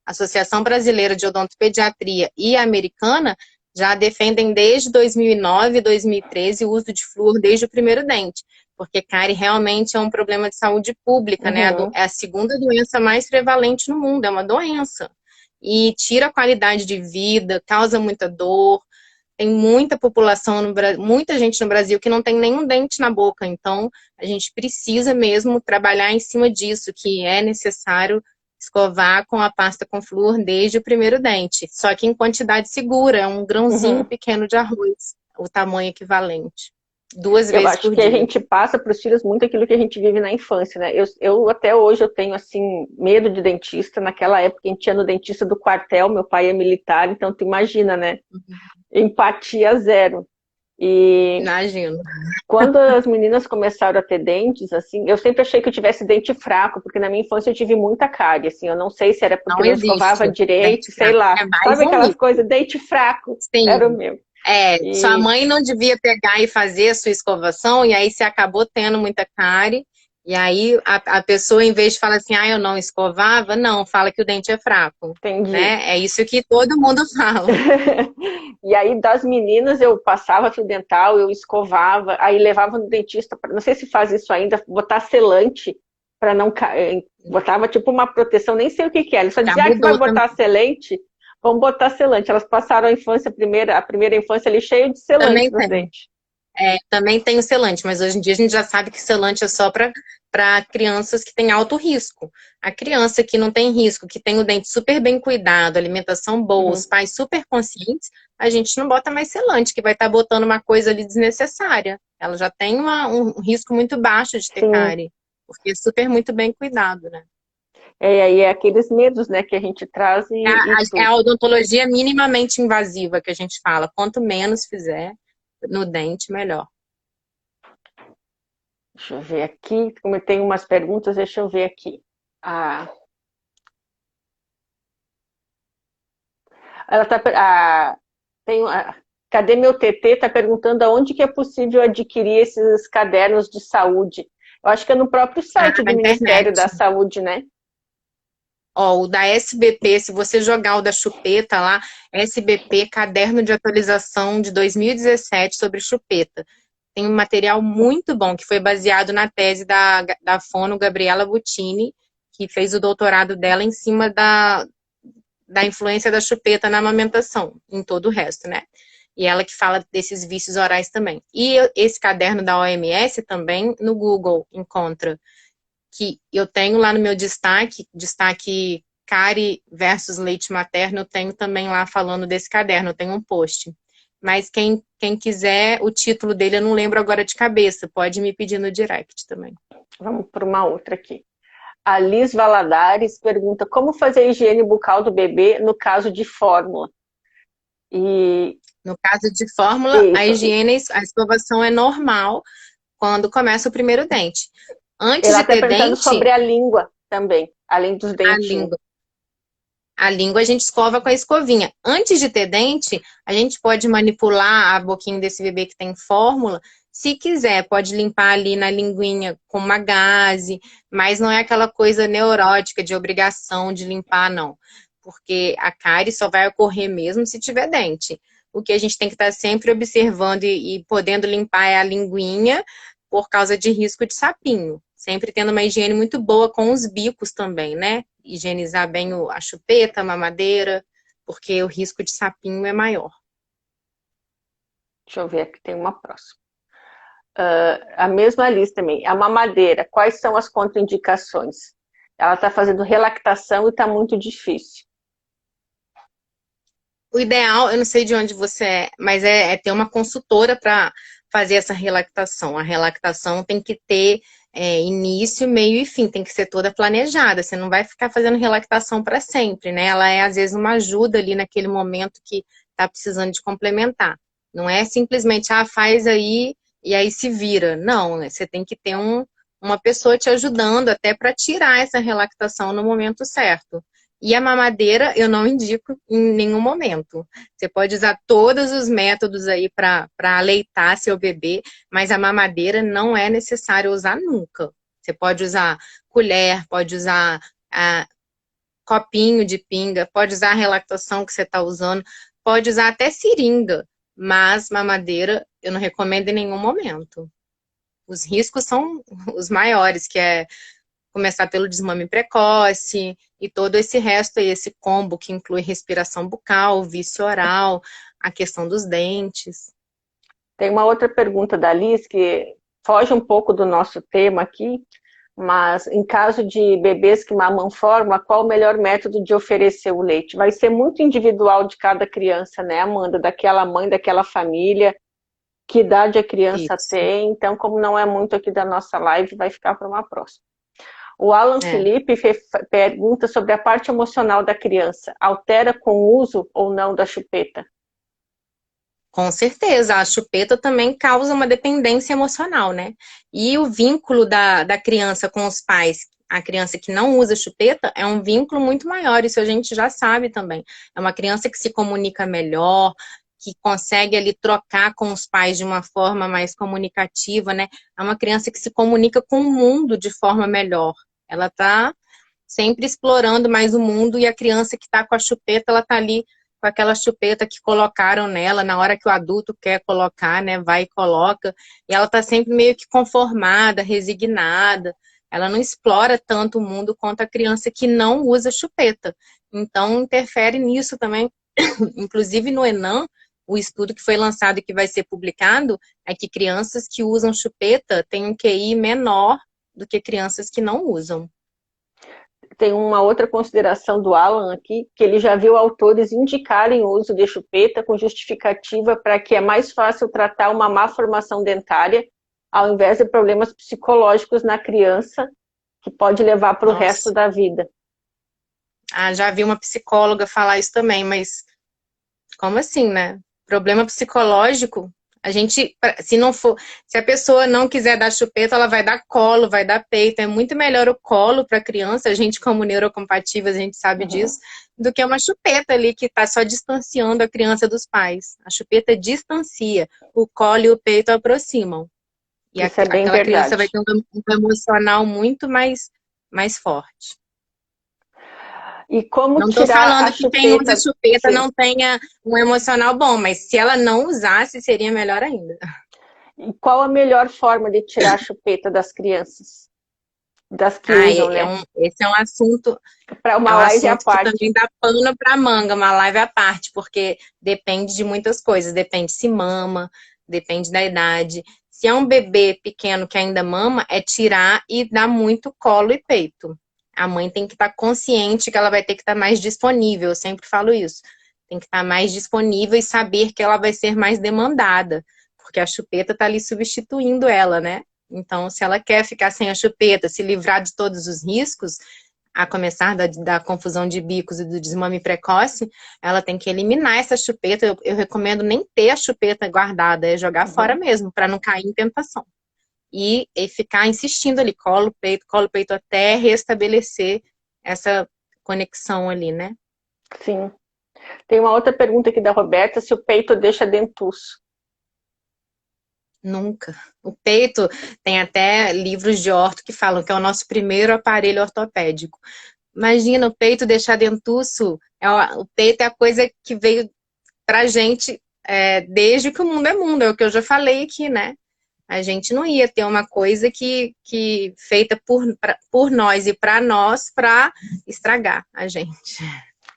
Associação Brasileira de Odontopediatria e a Americana já defendem desde 2009, 2013 o uso de flúor desde o primeiro dente, porque cárie realmente é um problema de saúde pública, né? Uhum. É a segunda doença mais prevalente no mundo, é uma doença. E tira a qualidade de vida, causa muita dor. Tem muita população, muita gente no Brasil que não tem nenhum dente na boca, então a gente precisa mesmo trabalhar em cima disso, que é necessário escovar com a pasta com flúor desde o primeiro dente, só que em quantidade segura, é um grãozinho Uhum. pequeno de arroz, o tamanho equivalente, 2 Eu vezes acho por que a dia. gente passa para os filhos muito aquilo que a gente vive na infância, né? Eu até hoje eu tenho assim medo de dentista. Naquela época a gente ia no dentista do quartel, meu pai é militar, então tu imagina, né? Empatia zero. E Imagino. quando as meninas começaram a ter dentes, assim, eu sempre achei que eu tivesse dente fraco, porque na minha infância eu tive muita cárie, assim, eu não sei se era porque Não não existe escovava direito, dente sei fraco, lá. é mais Sabe um aquelas mito. coisas, dente fraco, era o Sim. meu. Sua E mãe não devia pegar e fazer a sua escovação, e aí você acabou tendo muita cárie, e aí a pessoa, em vez de falar assim, eu não escovava, não, fala que o dente é fraco, entendi. né? É isso que todo mundo fala. E aí, das meninas, eu passava fio dental, eu escovava, aí levava no dentista, não sei se faz isso ainda, botar selante para não cair. Botava tipo uma proteção, nem sei o que que é. Ele só Já dizia que vai mudou também. botar selante, vamos botar selante. Elas passaram a primeira infância ali cheio de selante Também nos tem. dentes. Também tem o selante, mas hoje em dia a gente já sabe que selante é só para crianças que têm alto risco. A criança que não tem risco, que tem o dente super bem cuidado, alimentação boa, Uhum. os pais super conscientes, a gente não bota mais selante, que vai estar botando uma coisa ali desnecessária. Ela já tem um risco muito baixo de ter Sim. cárie, porque é super muito bem cuidado, né? É, aí é aqueles medos, né, que a gente traz e É tudo. a odontologia minimamente invasiva que a gente fala. Quanto menos fizer no dente, melhor. Deixa eu ver aqui, como tem umas perguntas, deixa eu ver aqui. Ah, ela tá, tem, cadê meu TT? Está perguntando aonde que é possível adquirir esses cadernos de saúde. Eu acho que é no próprio Ah, site na do Ministério da internet. Saúde, né? Ó, o da SBP, se você jogar o da chupeta lá, SBP, Caderno de Atualização de 2017 sobre chupeta. Tem um material muito bom, que foi baseado na tese da fono Gabriela Buttini, que fez o doutorado dela em cima da influência da chupeta na amamentação, em todo o resto, né? E ela que fala desses vícios orais também. E esse caderno da OMS também, no Google, encontra, que eu tenho lá no meu destaque cárie versus leite materno, eu tenho também lá falando desse caderno, eu tenho um post. Mas quem quiser, o título dele eu não lembro agora de cabeça, pode me pedir no direct também. Vamos para uma outra aqui. A Liz Valadares pergunta como fazer a higiene bucal do bebê no caso de fórmula. E No caso de fórmula, a isso, higiene, a escovação é normal quando começa o primeiro dente. Antes ela de está ter perguntando dente, sobre a língua também, além dos a dentinhos. língua. A língua a gente escova com a escovinha. Antes de ter dente, a gente pode manipular a boquinha desse bebê que tem fórmula. Se quiser, pode limpar ali na linguinha com uma gaze, mas não é aquela coisa neurótica de obrigação de limpar, não. Porque a cárie só vai ocorrer mesmo se tiver dente. O que a gente tem que estar sempre observando e podendo limpar é a linguinha por causa de risco de sapinho. Sempre tendo uma higiene muito boa com os bicos também, né? Higienizar bem a chupeta, a mamadeira, porque o risco de sapinho é maior. Deixa eu ver aqui, tem uma próxima. A mesma lista também. A mamadeira, quais são as contraindicações? Ela está fazendo relactação e está muito difícil. O ideal, eu não sei de onde você é, mas é ter uma consultora para fazer essa relactação. A relactação tem que ter início, meio e fim, tem que ser toda planejada. Você não vai ficar fazendo relactação para sempre, né? Ela é, às vezes, uma ajuda ali naquele momento que está precisando de complementar. Não é simplesmente, faz aí e aí se vira. Não, né? Você tem que ter uma pessoa te ajudando até para tirar essa relactação no momento certo. E a mamadeira eu não indico em nenhum momento. Você pode usar todos os métodos aí para aleitar seu bebê, mas a mamadeira não é necessário usar nunca. Você pode usar colher, pode usar copinho de pinga, pode usar a relactação que você está usando, pode usar até seringa, mas mamadeira eu não recomendo em nenhum momento. Os riscos são os maiores, que é começar pelo desmame precoce e todo esse resto aí, esse combo que inclui respiração bucal, vício oral, a questão dos dentes. Tem uma outra pergunta da Liz que foge um pouco do nosso tema aqui, mas em caso de bebês que mamam fórmula, qual o melhor método de oferecer o leite? Vai ser muito individual de cada criança, né, Amanda? Daquela mãe, daquela família, que idade a criança Isso. tem. Então, como não é muito aqui da nossa live, vai ficar para uma próxima. O Alan É. Felipe pergunta sobre a parte emocional da criança. Altera com o uso ou não da chupeta? Com certeza, a chupeta também causa uma dependência emocional, né? E o vínculo da criança com os pais, a criança que não usa chupeta, é um vínculo muito maior, isso a gente já sabe também. É uma criança que se comunica melhor, que consegue ali trocar com os pais de uma forma mais comunicativa, né? É uma criança que se comunica com o mundo de forma melhor. Ela está sempre explorando mais o mundo e a criança que está com a chupeta, ela está ali com aquela chupeta que colocaram nela na hora que o adulto quer colocar, né? Vai e coloca. E ela tá sempre meio que conformada, resignada. Ela não explora tanto o mundo quanto a criança que não usa chupeta. Então, interfere nisso também. Inclusive, no Enem, o estudo que foi lançado e que vai ser publicado é que crianças que usam chupeta têm um QI menor do que crianças que não usam. Tem uma outra consideração do Alan aqui, que ele já viu autores indicarem o uso de chupeta com justificativa para que é mais fácil tratar uma má formação dentária, ao invés de problemas psicológicos na criança, que pode levar para o resto Nossa. da vida. Ah, já vi uma psicóloga falar isso também, mas como assim, né? Problema psicológico, a gente, se não for, se a pessoa não quiser dar chupeta, ela vai dar colo, vai dar peito. É muito melhor o colo para a criança, a gente como neurocompatíveis, a gente sabe Uhum. disso, do que uma chupeta ali que está só distanciando a criança dos pais. A chupeta distancia, o colo e o peito aproximam. E Isso é bem aquela criança vai verdade. ter um emocional muito mais forte. E como Não estou tirar a falando que quem usa chupeta? chupeta Sim. não tenha um emocional bom, mas se ela não usasse, seria melhor ainda. E qual a melhor forma de tirar a chupeta das crianças? Das que Ah, usam, né? esse Para é uma um live à assunto que parte. também dá pano para manga, uma live à parte, porque depende de muitas coisas. Depende se mama, depende da idade. Se é um bebê pequeno que ainda mama, é tirar e dar muito colo e peito. A mãe tem que estar consciente que ela vai ter que estar mais disponível, eu sempre falo isso. Tem que estar mais disponível e saber que ela vai ser mais demandada, porque a chupeta está ali substituindo ela, né? Então, se ela quer ficar sem a chupeta, se livrar de todos os riscos, a começar da confusão de bicos e do desmame precoce, ela tem que eliminar essa chupeta. Eu recomendo nem ter a chupeta guardada, é jogar fora Uhum. mesmo, para não cair em tentação. E ficar insistindo ali, colo, peito, até restabelecer essa conexão ali, né? Sim. Tem uma outra pergunta aqui da Roberta, se o peito deixa dentuço. Nunca. O peito, tem até livros de orto que falam que é o nosso primeiro aparelho ortopédico. Imagina o peito deixar dentuço. O peito é a coisa que veio pra gente desde que o mundo é mundo, é o que eu já falei aqui, né? A gente não ia ter uma coisa que feita por nós e para nós para estragar a gente.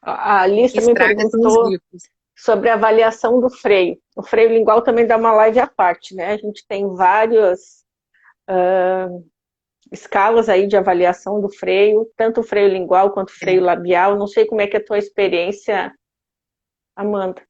A O Alice que também estraga são os perguntou bicos. sobre a avaliação do freio. O freio lingual também dá uma live à parte, né? A gente tem várias escalas aí de avaliação do freio, tanto o freio lingual quanto o freio labial. Não sei como é que é a tua experiência, Amanda.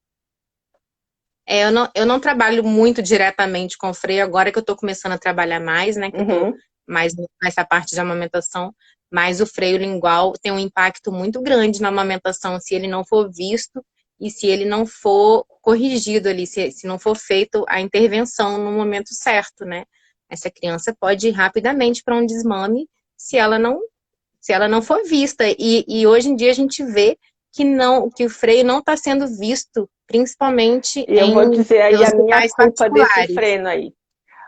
Eu não trabalho muito diretamente com freio, agora que eu estou começando a trabalhar mais, né? Que eu estou Uhum. mais nessa parte de amamentação, mas o freio lingual tem um impacto muito grande na amamentação se ele não for visto e se ele não for corrigido ali, se não for feito a intervenção no momento certo, né? Essa criança pode ir rapidamente para um desmame se ela não for vista. E hoje em dia a gente vê que o freio não está sendo visto, principalmente E eu vou dizer aí a minha hospitais culpa desse particulares. freno aí.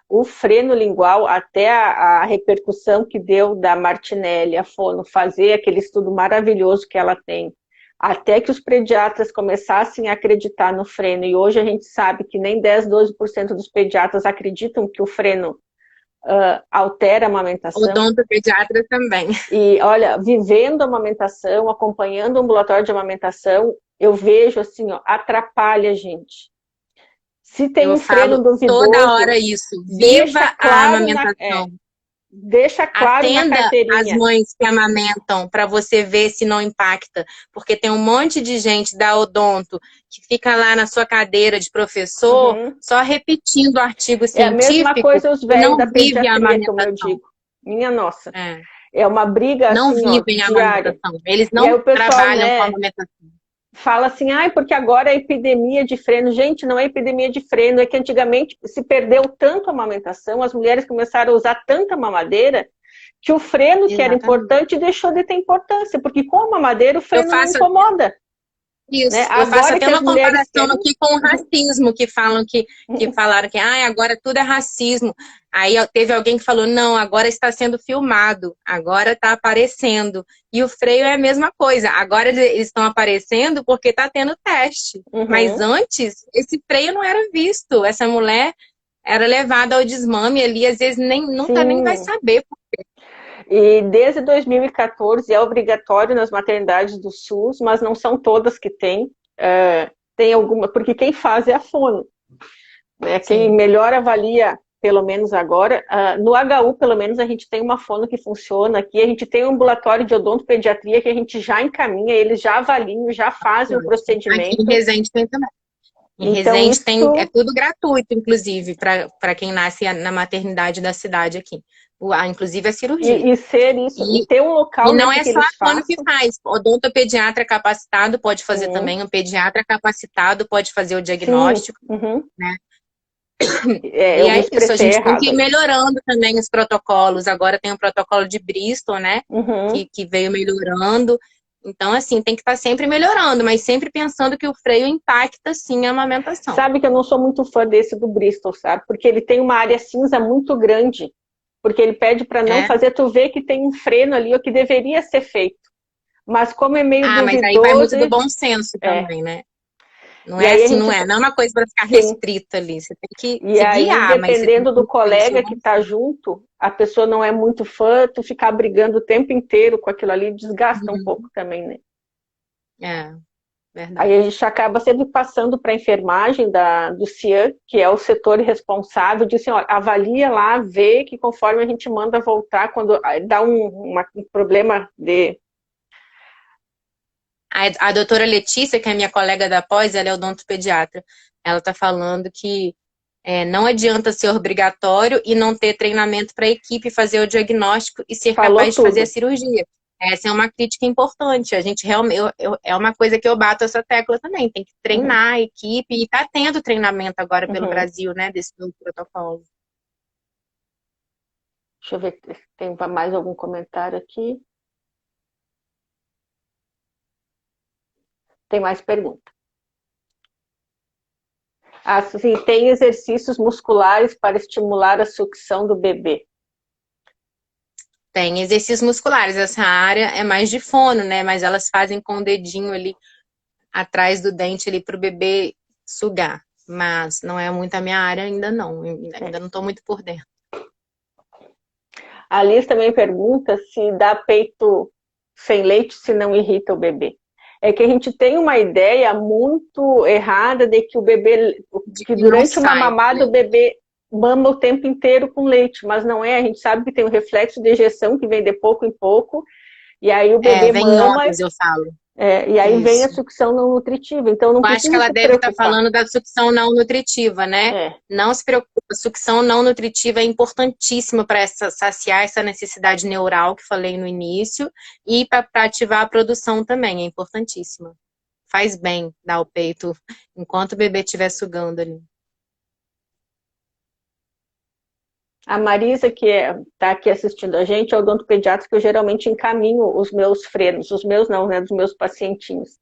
O freno lingual, até a repercussão que deu da Martinelli, a Fono, fazer aquele estudo maravilhoso que ela tem, até que os pediatras começassem a acreditar no freno, e hoje a gente sabe que nem 10, 12% dos pediatras acreditam que o freno altera a amamentação. Odontopediatra também. E olha, vivendo a amamentação, acompanhando o ambulatório de amamentação, eu vejo assim, ó, atrapalha a gente. Se tem Eu um freno falo toda duvidoso, hora isso. Viva deixa a claro amamentação. deixa claro na Atenda as carteirinha. mães que amamentam para você ver se não impacta, porque tem um monte de gente da odonto que fica lá na sua cadeira de professor Uhum. só repetindo o artigo É a mesma científico coisa os e velhos não da vive a pediatria, como eu amamentação. digo. Minha nossa. É, É uma briga não assim, ó, vivem a diária. amamentação. Eles E aí não o pessoal, trabalham com a né, amamentação. fala assim, ai, porque agora é epidemia de freno. Gente, não é epidemia de freno, é que antigamente se perdeu tanto a amamentação, as mulheres começaram a usar tanta mamadeira, que o freno, que era Exatamente. importante, deixou de ter importância, porque com a mamadeira o Eu freno não faço incomoda. Né? Isso, eu faço Agora até que as uma mulheres comparação querem. aqui com o racismo, que falam que falaram que agora tudo é racismo. Aí teve alguém que falou, não, agora está sendo filmado, agora está aparecendo. E o freio é a mesma coisa, agora eles estão aparecendo porque está tendo teste. Mas Uhum. antes, esse freio não era visto. Essa mulher era levada ao desmame ali, às vezes nunca nem vai Sim. saber. E desde 2014 é obrigatório nas maternidades do SUS, mas não são todas que têm. Tem alguma, porque quem faz é a fono. Né? Quem Sim. melhor avalia, pelo menos agora, no HU, pelo menos, a gente tem uma fono que funciona aqui, a gente tem um ambulatório de odontopediatria que a gente já encaminha, eles já avaliam, já fazem o Aqui em procedimento. Resende tem também. Em Então, Resende é isso. tudo gratuito, inclusive, para quem nasce na maternidade da cidade aqui. inclusive a cirurgia. E ser isso, e ter um E local, né, não que é só a eles fono que façam. faz. O odontopediatra capacitado pode fazer Sim, também, um pediatra capacitado pode fazer o sim. diagnóstico, Uhum. né? É, E eu me é isso, a expressei gente tem que errado ir aí. melhorando também os protocolos. Agora tem o protocolo de Bristol, né? Uhum. Que veio melhorando. Então, assim, tem que estar sempre melhorando, mas sempre pensando que o freio impacta, sim, a amamentação. Sabe que eu não sou muito fã desse do Bristol, sabe? Porque ele tem uma área cinza muito grande. Porque ele pede para não É. fazer, tu vê que tem um freno ali, o que deveria ser feito. Mas como é meio Ah, mas aí vai duvidoso, muito do bom senso é. também, né? Não E é aí a assim, gente, não é uma coisa para ficar sim. restrita ali. Você tem que E se aí, guiar, mas você tem dependendo do que ter o seu colega bom que tá senso. junto, a pessoa não é muito fã, tu ficar brigando o tempo inteiro com aquilo ali desgasta um pouco Uhum. também, né? É, Aí verdade. a gente acaba sempre passando para a enfermagem do CIAN, que é o setor responsável, diz assim, ó, avalia lá, vê que conforme a gente manda voltar, quando dá um problema de... A doutora Letícia, que é minha colega da pós, ela é odontopediatra. Ela está falando que não adianta ser obrigatório e não ter treinamento para a equipe fazer o diagnóstico e ser Falou capaz de fazer a tudo. cirurgia. Essa é uma crítica importante. A gente realmente é uma coisa que eu bato essa tecla também. Tem que Uhum, treinar a equipe e está tendo treinamento agora pelo uhum. Brasil, né, desse novo protocolo. Deixa eu ver se tem mais algum comentário aqui. Tem mais pergunta. Assim, tem exercícios musculares para estimular a sucção do bebê. Tem exercícios musculares. Essa área é mais de fono, né? Mas elas fazem com o dedinho ali atrás do dente ali para o bebê sugar. Mas não é muito a minha área ainda não. É. Ainda não estou muito por dentro. A Liz também pergunta se dá peito sem leite se não irrita o bebê. É que a gente tem uma ideia muito errada de que o bebê, De que que não durante uma sai com mamada o leite. bebê mama o tempo inteiro com leite, mas não é. A gente sabe que tem um reflexo de ejeção que vem de pouco em pouco, e aí o bebê Vem mama, ondas, eu falo. e aí vem a Isso. sucção não nutritiva. Então não Eu acho que precisa ela se deve estar preocupar. falando da sucção não nutritiva, né? É. Não se preocupe, a sucção não nutritiva é importantíssima para saciar essa necessidade neural que falei no início e para ativar a produção também, é importantíssima. Faz bem dar o peito enquanto o bebê estiver sugando ali. A Marisa, que está aqui assistindo a gente, é odontopediatra que eu geralmente encaminho os meus frenos, os meus não, né, dos meus pacientinhos.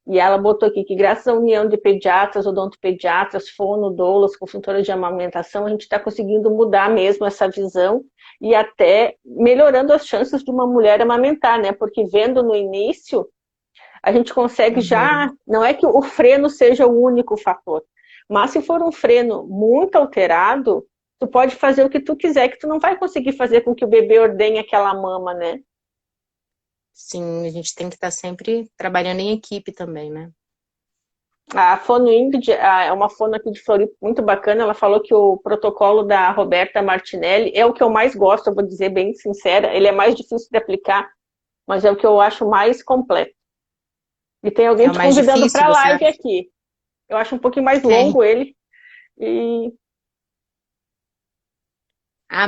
E ela botou aqui que graças à união de pediatras, odontopediatras, fono, doulas, consultoras de amamentação, a gente está conseguindo mudar mesmo essa visão e até melhorando as chances de uma mulher amamentar, né? Porque vendo no início, a gente consegue Uhum. já, não é que o freno seja o único fator, mas se for um freno muito alterado, tu pode fazer o que tu quiser, que tu não vai conseguir fazer com que o bebê ordenhe aquela mama, né? Sim, a gente tem que estar sempre trabalhando em equipe também, né? A Fono Ingrid é uma fono aqui de Floripa muito bacana. Ela falou que o protocolo da Roberta Martinelli é o que eu mais gosto, eu vou dizer bem sincera. Ele é mais difícil de aplicar, mas é o que eu acho mais completo. E tem alguém É o te mais convidando difícil, para a você live acha? aqui. Eu acho um pouquinho mais Quem? longo ele. E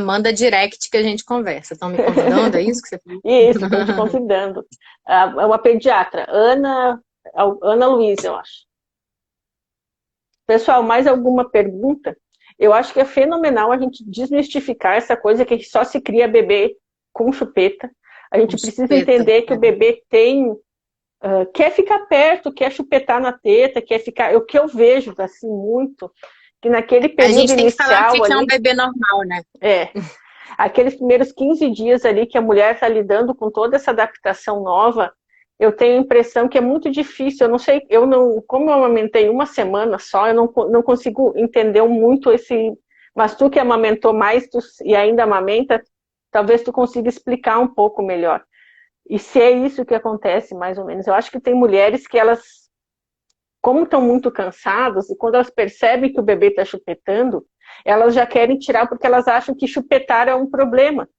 Manda direct que a gente conversa. Estão me convidando, é isso que você falou? isso, estão te convidando. É uma pediatra, Ana Luísa, eu acho. Pessoal, mais alguma pergunta? Eu acho que é fenomenal a gente desmistificar essa coisa que só se cria bebê com chupeta. A Com gente precisa chupeta. entender que o bebê quer ficar perto, quer chupetar na teta, quer ficar. O que eu vejo assim muito, que naquele A período gente tem que falar o inicial que é um ali, bebê normal, né? é, aqueles primeiros 15 dias ali que a mulher está lidando com toda essa adaptação nova, eu tenho a impressão que é muito difícil. Eu não sei, como eu amamentei uma semana só, eu não consigo entender muito esse. Mas tu que amamentou mais e ainda amamenta, talvez tu consiga explicar um pouco melhor. E se é isso que acontece, mais ou menos. Eu acho que tem mulheres que elas, como estão muito cansadas, e quando elas percebem que o bebê está chupetando, elas já querem tirar porque elas acham que chupetar é um problema,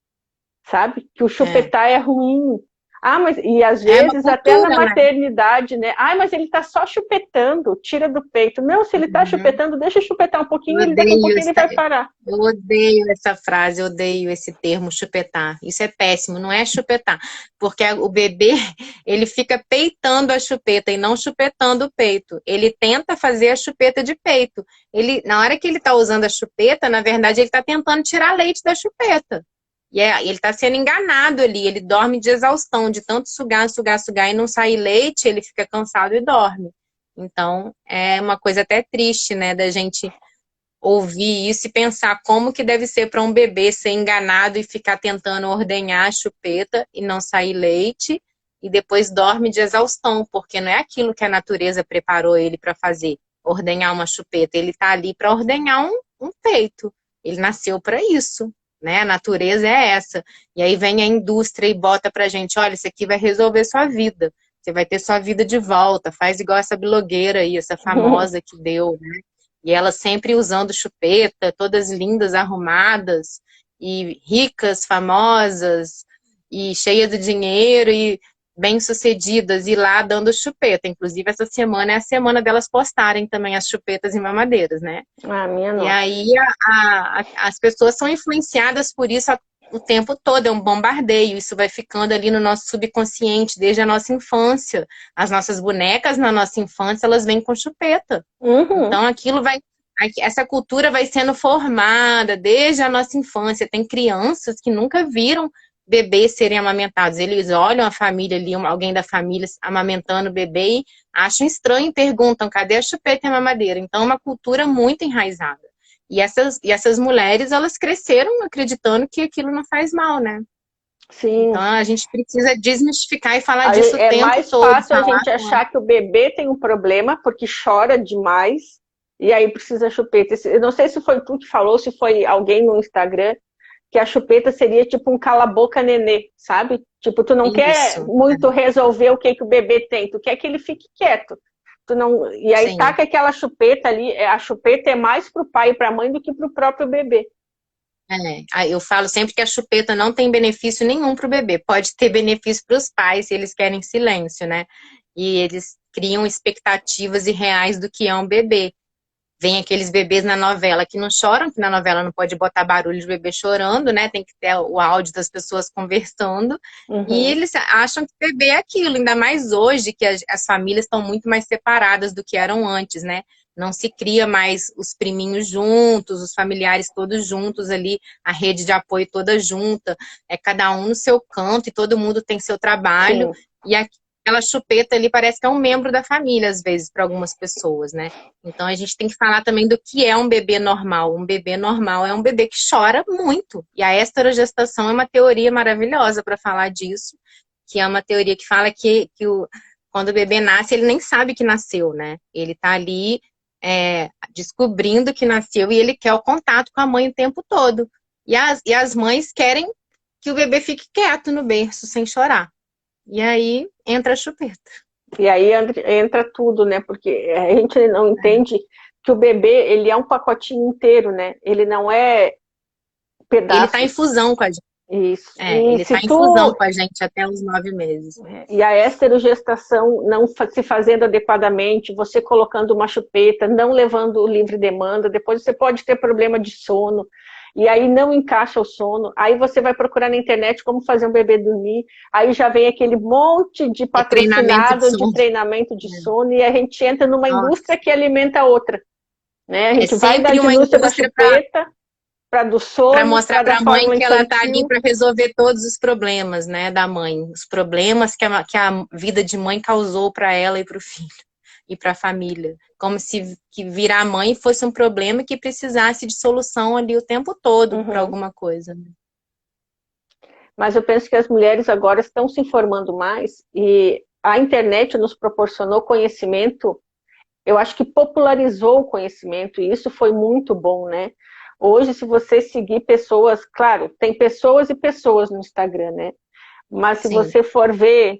sabe? Que o É. chupetar é ruim. Ah, mas e às É uma vezes até na cultura, né? maternidade, né? Ah, mas ele tá só chupetando, tira do peito. Não, se ele tá Uhum. chupetando, deixa chupetar um Eu pouquinho, ele daqui a odeio pouquinho ele essa, vai parar. eu odeio essa frase, eu odeio esse termo chupetar. Isso é péssimo, não é chupetar, porque o bebê, ele fica peitando a chupeta e não chupetando o peito. Ele tenta fazer a chupeta de peito. Ele, na hora que ele está usando a chupeta, na verdade, ele está tentando tirar leite da chupeta. Ele está sendo enganado ali, ele dorme de exaustão, de tanto sugar, sugar, sugar e não sair leite, ele fica cansado e dorme. Então, é uma coisa até triste, né, da gente ouvir isso e pensar como que deve ser para um bebê ser enganado e ficar tentando ordenhar a chupeta e não sair leite e depois dorme de exaustão, porque não é aquilo que a natureza preparou ele para fazer, ordenhar uma chupeta. Ele está ali para ordenhar um peito. Ele nasceu para isso, né? A natureza é essa. E aí vem a indústria e bota pra gente, olha, isso aqui vai resolver sua vida. Você vai ter sua vida de volta. Faz igual essa blogueira aí, essa famosa que deu, né? E ela sempre usando chupeta, todas lindas, arrumadas, e ricas, famosas, e cheias de dinheiro, e bem-sucedidas, e lá dando chupeta. Inclusive, essa semana é a semana delas postarem também as chupetas e mamadeiras, né? Ah, minha E nossa. aí as pessoas são influenciadas por isso o tempo todo, é um bombardeio. Isso vai ficando ali no nosso subconsciente desde a nossa infância. As nossas bonecas na nossa infância, elas vêm com chupeta. Uhum. Então essa cultura vai sendo formada desde a nossa infância. Tem crianças que nunca viram bebês serem amamentados. Eles olham a família ali, alguém da família amamentando o bebê e acham estranho e perguntam, cadê a chupeta e a mamadeira? Então é uma cultura muito enraizada. E essas mulheres, elas cresceram acreditando que aquilo não faz mal, né? Então Sim. a gente precisa desmistificar e falar Aí disso o é tempo mais todo, fácil a falar gente com a... achar que o bebê tem um problema porque chora demais e aí precisa chupeta. Eu não sei se foi tu que falou, se foi alguém no Instagram, que a chupeta seria tipo um cala-boca nenê, sabe? Tipo, tu não quer Isso, muito resolver o que que o bebê tem, tu quer que ele fique quieto. Tu não... E aí sim. taca aquela chupeta ali, a chupeta é mais pro pai e pra mãe do que pro próprio bebê. Eu falo sempre que a chupeta não tem benefício nenhum para o bebê. Pode ter benefício para os pais se eles querem silêncio, né? E eles criam expectativas irreais do que é um bebê. Vem aqueles bebês na novela que não choram, que na novela não pode botar barulho de bebê chorando, né? Tem que ter o áudio das pessoas conversando. E Uhum. eles acham que bebê é aquilo, ainda mais hoje que as famílias estão muito mais separadas do que eram antes, né? Não se cria mais os priminhos juntos, os familiares todos juntos ali, a rede de apoio toda junta, é cada um no seu canto e todo mundo tem seu trabalho. Sim. E aquela chupeta ali parece que é um membro da família, às vezes, para algumas pessoas, né? Então a gente tem que falar também do que é um bebê normal. Um bebê normal é um bebê que chora muito. E a esterogestação é uma teoria maravilhosa para falar disso, que é uma teoria que fala que quando o bebê nasce, ele nem sabe que nasceu, né? Ele está ali descobrindo que nasceu e ele quer o contato com a mãe o tempo todo. E as mães querem que o bebê fique quieto no berço, sem chorar. E aí entra a chupeta. E aí entra tudo, né? Porque a gente não entende que o bebê, ele é um pacotinho inteiro, né? Ele não é Ele está em pedaços. fusão com a gente. Isso. E Ele se está em fusão tu com a gente até os 9 meses. e a esterogestação não se fazendo adequadamente, você colocando uma chupeta, não levando o livre demanda, depois você pode ter problema de sono, e aí não encaixa o sono, aí você vai procurar na internet como fazer um bebê dormir, aí já vem aquele monte de E treinamento de patrocinado de som. treinamento de sono, e a gente entra numa Nossa, indústria que alimenta a outra, né? A é gente vai da sempre uma indústria da indústria chupeta, para do para sono, mostrar para da para a mãe fórmula que ela está ali infantil. para resolver todos os problemas, né, da mãe. Os problemas que a vida de mãe causou para ela e para o filho e para a família. Como se que virar mãe fosse um problema que precisasse de solução ali o tempo todo para Uhum. alguma coisa. Mas eu penso que as mulheres agora estão se informando mais e a internet nos proporcionou conhecimento, eu acho que popularizou o conhecimento e isso foi muito bom, né? Hoje, se você seguir pessoas, claro, tem pessoas e pessoas no Instagram, né? Mas se Sim. você for ver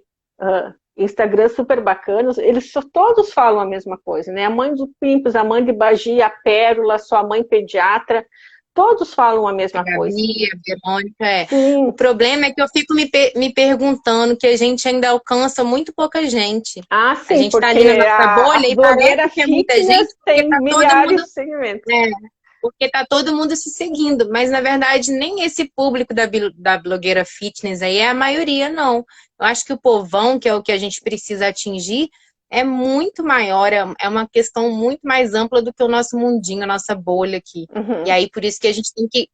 Instagram super bacanas, eles todos falam a mesma coisa, né? A mãe do Pimpos, a mãe de Bagi, a Pérola, sua mãe pediatra, Todos falam a A mesma coisa. Gabi, a Verônica, é. Sim. O problema é que eu fico me perguntando que a gente ainda alcança muito pouca gente. Ah, A sim, gente está ali na porque nossa a bolha e blogueira parece que é muita gente, fitness porque tem tá todo mundo, milhares de segmentos. porque tá todo mundo se seguindo. Mas, na verdade, nem esse público da blogueira fitness aí é a maioria, não. Eu acho que o povão, que é o que a gente precisa atingir, é muito maior, é uma questão muito mais ampla do que o nosso mundinho, a nossa bolha aqui. E Uhum. aí, por isso que a gente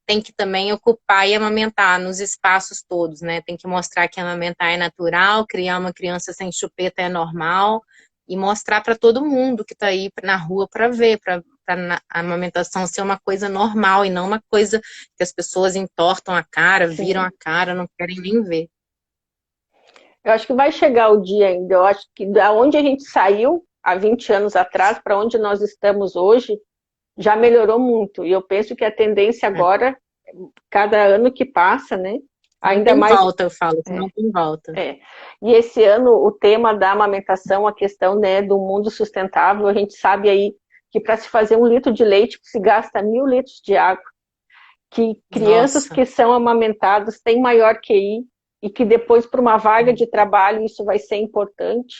tem que também ocupar e amamentar nos espaços todos, né? Tem que mostrar que amamentar é natural, criar uma criança sem chupeta é normal, e mostrar para todo mundo que está aí na rua para ver, para a amamentação ser uma coisa normal e não uma coisa que as pessoas entortam a cara, viram Sim. a cara, não querem nem ver. Eu acho que vai chegar o dia ainda. Eu acho que da onde a gente saiu há 20 anos atrás para onde nós estamos hoje, já melhorou muito. E eu penso que a tendência É. agora, cada ano que passa, né? Não Ainda tem mais. volta, eu falo, É, não tem volta. é. E esse ano, o tema da amamentação, a questão, né, do mundo sustentável, a gente sabe aí que para se fazer 1 litro de leite se gasta 1.000 litros de água. Que crianças Nossa, que são amamentadas têm maior QI e que depois, para uma vaga de trabalho, isso vai ser importante.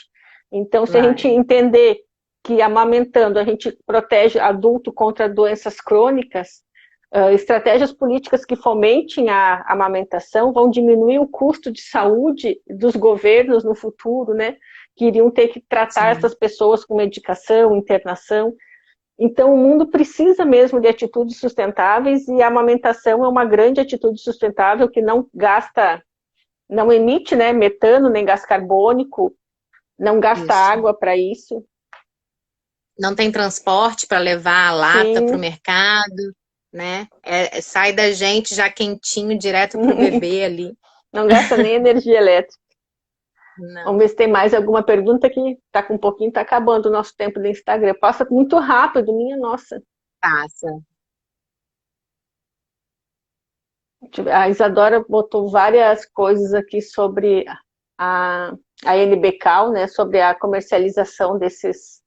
Então, se a gente vai. entender que amamentando a gente protege adulto contra doenças crônicas, estratégias políticas que fomentem a amamentação vão diminuir o custo de saúde dos governos no futuro, né? Que iriam ter que tratar Sim. essas pessoas com medicação, internação. Então, o mundo precisa mesmo de atitudes sustentáveis e a amamentação é uma grande atitude sustentável que não gasta, não emite, né, metano nem gás carbônico, não gasta Isso. água para isso. Não tem transporte para levar a lata para o Sim, mercado, né? Sai da gente já quentinho direto para o bebê ali. não gasta nem energia elétrica. Vamos Não, ver se tem mais alguma pergunta que está com um pouquinho, está acabando o nosso tempo do Instagram. Passa muito rápido, minha nossa. passa. A Isadora botou várias coisas aqui sobre a, a NBCal, né, sobre a comercialização desses,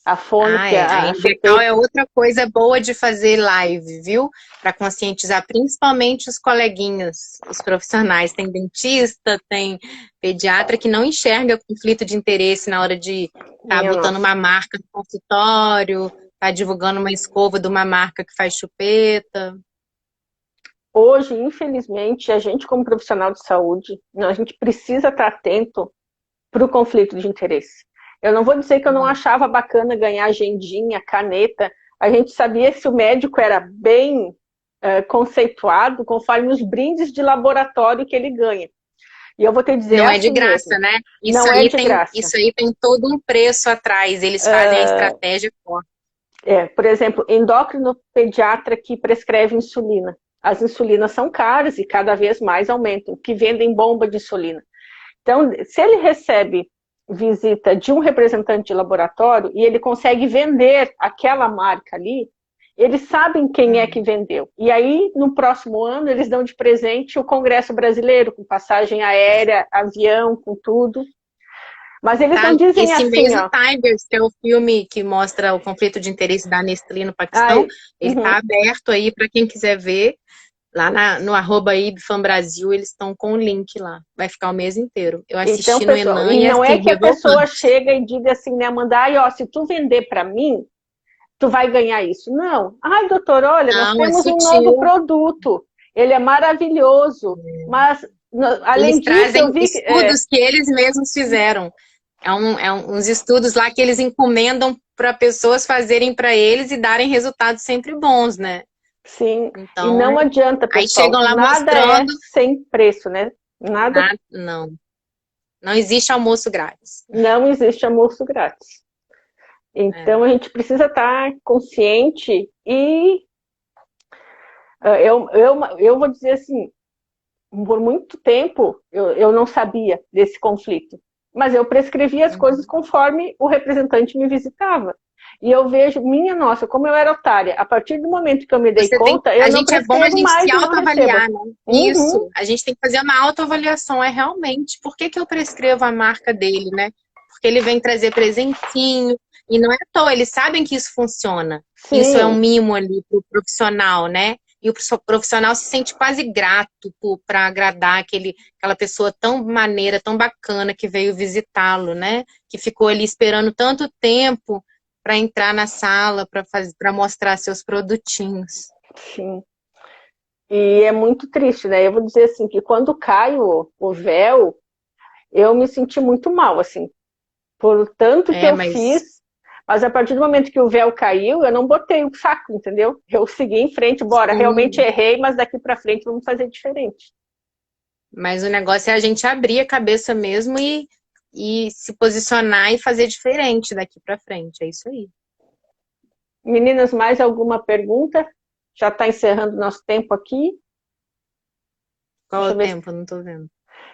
a fome Ah, que é. A a NBCal é chupeta. outra coisa boa de fazer live, viu? Para conscientizar principalmente os coleguinhas, os profissionais. Tem dentista, tem pediatra que não enxerga conflito de interesse na hora de estar Minha botando nossa. uma marca no consultório, tá divulgando uma escova de uma marca que faz chupeta. Hoje, infelizmente, a gente como profissional de saúde, a gente precisa estar atento para o conflito de interesse. Eu não vou dizer que eu não achava bacana ganhar agendinha, caneta. A gente sabia se o médico era bem conceituado conforme os brindes de laboratório que ele ganha. E eu vou te dizer, é Não é de assim graça, mesmo. né? Não é de graça. Isso aí tem todo um preço atrás. Eles fazem a estratégia forte. Por exemplo, endócrino pediatra que prescreve insulina. As insulinas são caras e cada vez mais aumentam, que vendem bomba de insulina. Então, se ele recebe visita de um representante de laboratório e ele consegue vender aquela marca ali, eles sabem quem é que vendeu. E aí, no próximo ano, eles dão de presente o Congresso Brasileiro, com passagem aérea, avião, com tudo. Mas eles Tá? não dizem Esse mês assim, o ó. Tigers, que é o filme que mostra o conflito de interesse da Nestlé no Paquistão, Ai, ele está aberto aí para quem quiser ver. Lá no @ibfanbrasil, eles estão com o link lá. Vai ficar o mês inteiro. Eu então, assisti no pessoal, Enan e e não é assim, que a pessoa revoltante. chega e diga assim, né, Amanda, ai, ó, se tu vender para mim, tu vai ganhar isso. Não. Ai, doutor, olha, nós Não, é temos um novo sutil. produto. Ele é maravilhoso. Mas, além Eles disso, eu trazem vi que. estudos que eles mesmos fizeram. Uns estudos lá que eles encomendam para pessoas fazerem para eles e darem resultados sempre bons, né? Sim. E Então, não adianta, aí pessoal. chegam lá Nada é mostrando, sem preço, né? Nada. nada, não existe almoço grátis. Não existe almoço grátis. É. Então, a gente precisa estar consciente e eu vou dizer assim, por muito tempo eu não sabia desse conflito, mas eu prescrevia as coisas conforme o representante me visitava. E eu vejo, minha nossa, como eu era otária. A partir do momento que eu me dei conta, eu A não gente é bom a prescrevo gente se mais e não recebo. autoavaliar, né? Uhum, Isso, a gente tem que fazer uma autoavaliação. É realmente, por que que eu prescrevo a marca dele, né? Porque ele vem trazer presentinho, E não é à toa, eles sabem que isso funciona. Isso é um Sim, mimo ali pro profissional, né? E o profissional se sente quase grato para agradar aquela pessoa tão maneira, tão bacana que veio visitá-lo, né? Que ficou ali esperando tanto tempo para entrar na sala, para mostrar seus produtinhos. sim. E é muito triste, né? Eu vou dizer assim, que quando cai o véu, eu me senti muito mal, assim, por tanto que É, eu mas fiz, mas a partir do momento que o véu caiu, eu não botei o saco, entendeu? Eu segui em frente, bora, realmente sim. errei, mas daqui para frente vamos fazer diferente. Mas o negócio é a gente abrir a cabeça mesmo e se posicionar e fazer diferente daqui para frente. É isso aí. Meninas, mais alguma pergunta? Já está encerrando nosso tempo aqui. Qual é Deixa o eu ver se tempo? Eu não tô vendo.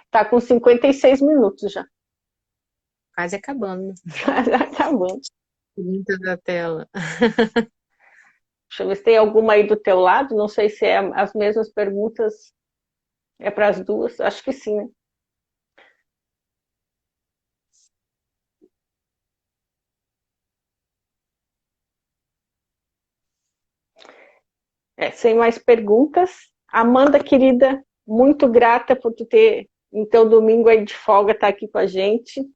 está com 56 minutos já. Quase acabando. Já acabando. Muita da tela. Deixa eu ver se tem alguma aí do teu lado. Não sei se é as mesmas perguntas. É para as duas? Acho que sim, né? É, sem mais perguntas. Amanda, querida, muito grata por tu ter, em teu domingo aí de folga, estar aqui com a gente. Eu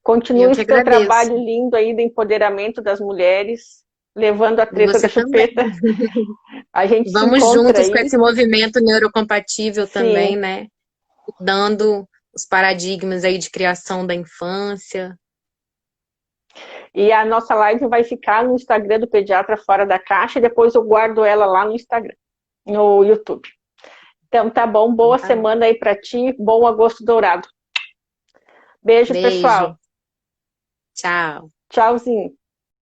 Continue que esse teu agradeço. trabalho lindo aí de empoderamento das mulheres, levando a E treta da você também. chupeta. A gente se Vamos encontra juntos com aí. esse movimento neurocompatível também, Sim. né? Dando os paradigmas aí de criação da infância. E a nossa live vai ficar no Instagram do Pediatra Fora da Caixa e depois eu guardo ela lá no Instagram, no YouTube. Então tá bom, Então boa tá bom. semana aí para ti, bom agosto dourado. Beijo, pessoal. Beijo. Tchau. Tchauzinho.